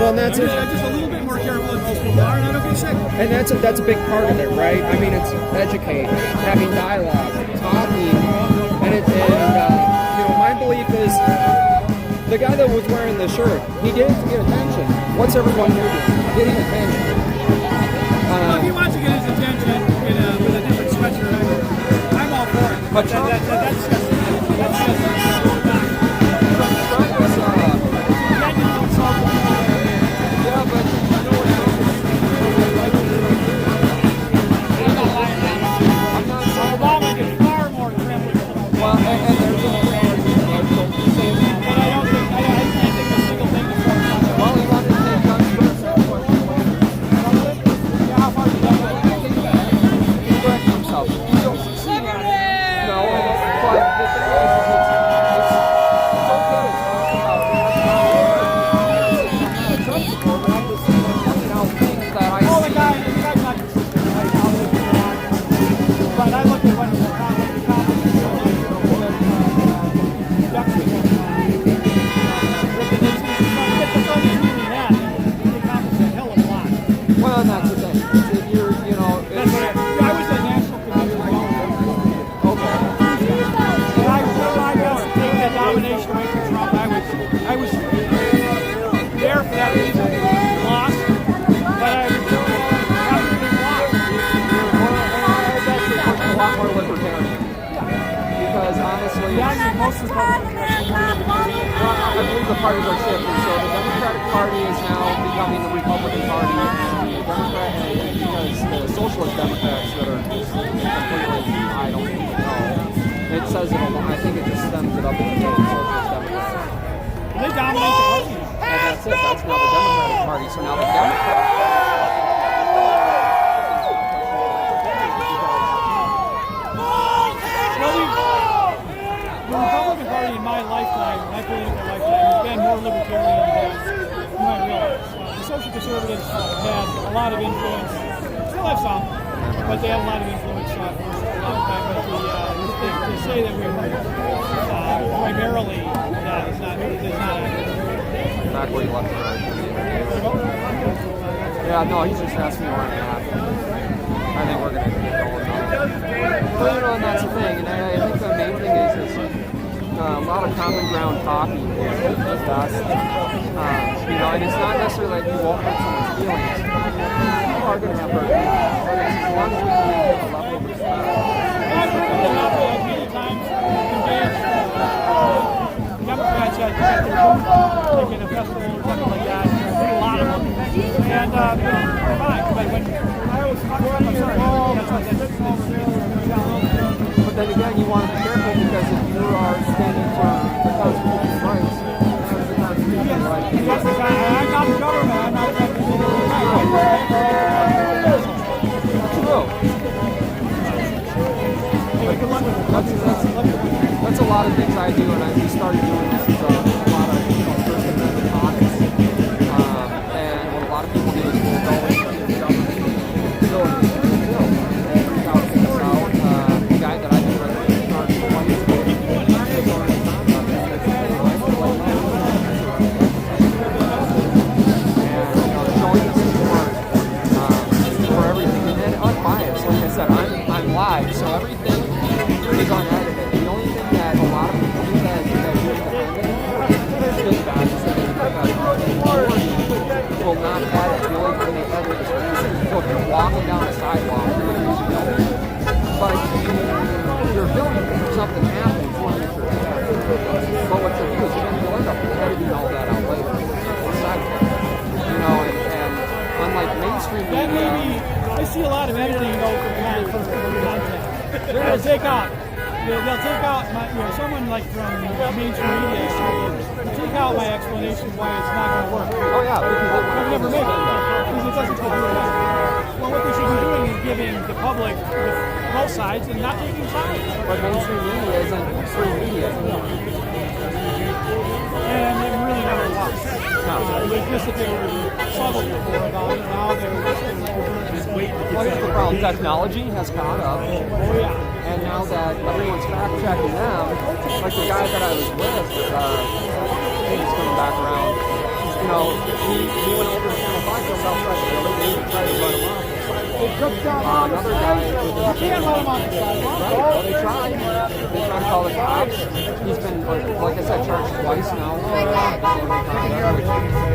Speaker 1: Well, that's it.
Speaker 18: I'm just a little bit more careful than most people are, and I don't get sick.
Speaker 1: And that's a big part of it, right? I mean, it's educate, having dialogue, talking, and my belief is the guy that was wearing the shirt, he did it to get attention. What's everyone doing? Getting attention.
Speaker 18: If he wants to get his attention with a different sweatshirt, I'm all for it.
Speaker 1: But Trump,
Speaker 18: that's just
Speaker 1: yeah, but you know what I'm not saying
Speaker 18: Obama gets far more trim.
Speaker 1: Well, and there's
Speaker 18: but I can't think of a single thing that's going on.
Speaker 1: well, he wanted to take guns first.
Speaker 18: How far did that go?
Speaker 1: He corrected himself. So, no, but the thing is, it's okay to talk about Trump support, but I'm just pointing out things that I
Speaker 18: Oh, the
Speaker 1: see.
Speaker 18: guy's not consistent right now. But I look at what the
Speaker 1: Well, that's the thing. If you're, it's,
Speaker 18: I was a national committee
Speaker 1: okay.
Speaker 18: and I was taking that domination away from Trump. I was there for that reason. Lost, but I absolutely lost.
Speaker 1: I've actually pushed a lot more libertarian. Because honestly,
Speaker 18: Most of the
Speaker 1: I believe the parties are shifting. So the Democratic Party is now becoming the Republican Party. Because the Socialist Democrats that are completely, I don't even know. It says it alone. I think it just stems it up into the Socialist Democrats.
Speaker 18: They dominate the party.
Speaker 1: And that's it. That's now the Democratic Party. So now the Democrats.
Speaker 18: The Republican Party in my lifetime, my political lifetime, has been more libertarian than you might realize. The social conservatives had a lot of influence, still have some, but they had a lot of influence for a long time. But the to say that we're primarily is not accurate.
Speaker 17: Back where you left it, right? Yeah, no, he's just asking where I'm at. I think we're going to get going now. But, you know, and that's the thing. And I think the main thing is a lot of common ground talking is best. You know, and it's not necessarily that you won't hurt someone's feelings. You are going to have hurt feelings. But it's as long as we can maintain a level of respect.
Speaker 18: Democrats at their booth, like in a festival or something like that. A lot of them. And they're fine. But when I always talk about myself,
Speaker 17: but then again, you want to be careful because if you are standing for the constitutional rights, there's the constitutional rights.
Speaker 18: I'm not the government. I'm not the
Speaker 17: That's a lot of things I do, and we started doing this as a lot of First Amendment talks. And what a lot of people do is we'll go into the government building and reach out to us out. The guy that I've been regularly charged twice showing the support for everything, and then unbiased. Like I said, I'm live, so everything is unedited. The only thing that a lot of people do that there's good guys will not edit. The only thing they edit is so if you're walking down a sidewalk, you're going to be filming. But you're filming because something happens, you want to make sure it's there. But what you'll do is you'll end up editing all that out later. You know, and unlike mainstream media,
Speaker 18: I see a lot of editing go from content. They'll take out someone like from mainstream media take out my explanation why it's not going to work.
Speaker 17: Oh yeah, because
Speaker 18: I've never made it because it doesn't come through. Well, what they should be doing is giving the public both sides and not taking sides.
Speaker 17: But mainstream media isn't free media.
Speaker 18: And it really never was.
Speaker 17: No.
Speaker 18: It was just that they were subtle before about it. Now they're just waiting.
Speaker 17: Well, here's the problem. Technology has caught up.
Speaker 18: Oh yeah.
Speaker 17: And now that everyone's fact checking them, like the guy that I was with, he's coming back around. You know, he went over to Channel 5 just outside the building. They even tried to run him off. Another guy,
Speaker 18: you can't run him off the sidewalk.
Speaker 17: Right, well, they tried. They tried to call the cops. He's been, like I said, charged twice now. A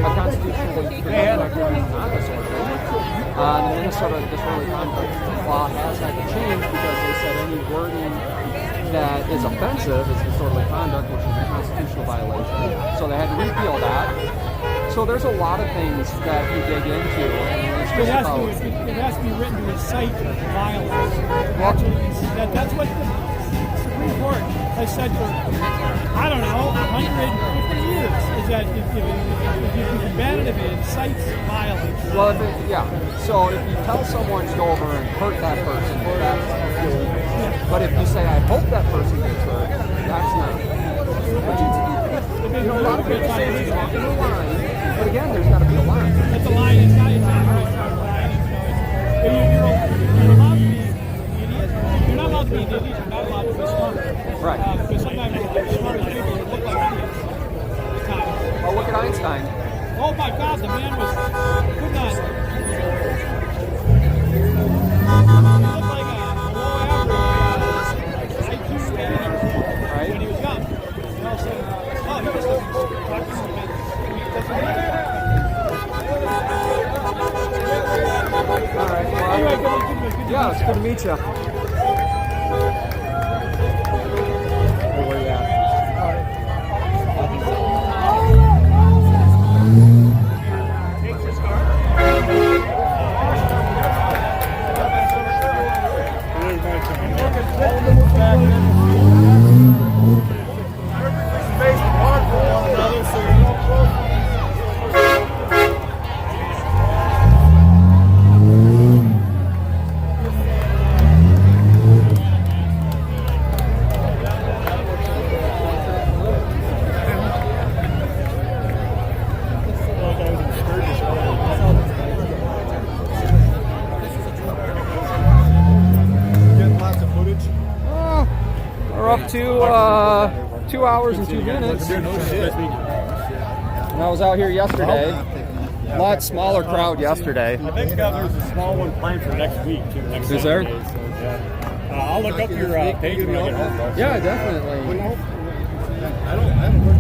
Speaker 17: constitutionally protected not disorderly. The Minnesota disorderly conduct law has had to change because they said any wording that is offensive is disorderly conduct, which is a constitutional violation. So they had to repeal that. So there's a lot of things that you dig into. And it's just
Speaker 18: it has to be written to incite violence. That's what the Supreme Court has said for, I don't know, 150 years. Is that if you can ban it if it incites violence.
Speaker 17: Well, so if you tell someone to go over and hurt that person, that's good. But if you say, I hope that person gets hurt, that's not. A lot of people say there's not a line. But again, there's got to be a line.
Speaker 18: That's a line. It's not a line. You're not allowed to be an idiot. You're not allowed to be smart.
Speaker 17: Right.
Speaker 18: Because sometimes you're smart people that look like idiots.
Speaker 17: Oh, look at Einstein.
Speaker 18: Oh my God, the man was good on. He looked like a below average IQ
Speaker 17: right?
Speaker 18: When he was young. And all of a sudden, he was
Speaker 17: all right. Well,
Speaker 18: anyway, good.
Speaker 17: Yeah, it's good to meet you. Where you at? we're up to 2 hours and 2 minutes. And I was out here yesterday. A lot smaller crowd yesterday.
Speaker 11: I think there's a small one planned for next week too. Next
Speaker 17: Is there?
Speaker 11: Saturday, so, yeah. I'll look up your page when I get home. Though.
Speaker 17: Yeah, definitely.
Speaker 11: I haven't heard.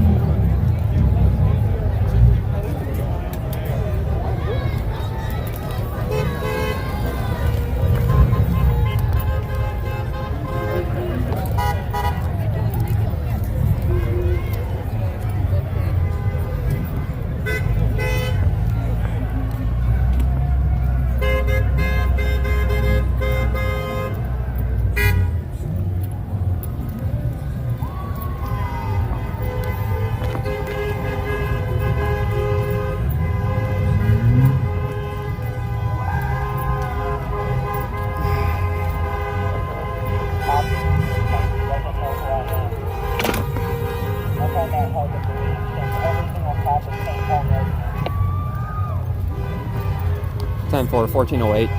Speaker 17: 1408.
Speaker 8: Should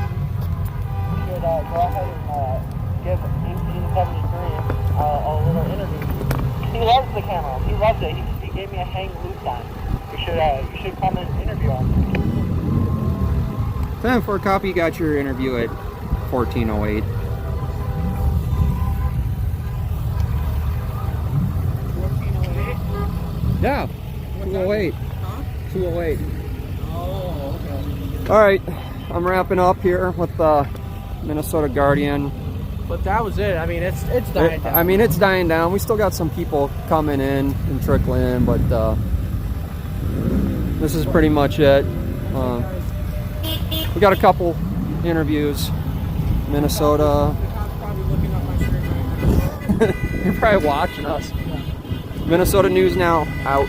Speaker 8: go ahead and give 1873 a little interview. He loves the camera. He loves it. He gave me a hang loose on. You should come and interview him.
Speaker 17: 10-4 copy. Got your interview at 1408. Yeah, 208. 208.
Speaker 8: Oh, okay.
Speaker 17: All right, I'm wrapping up here with the Minnesota Guardian.
Speaker 8: But that was it. I mean, it's dying down.
Speaker 17: I mean, it's dying down. We still got some people coming in and trickling in, but this is pretty much it. We got a couple interviews. Minnesota. You're probably watching us. Minnesota News Now, out.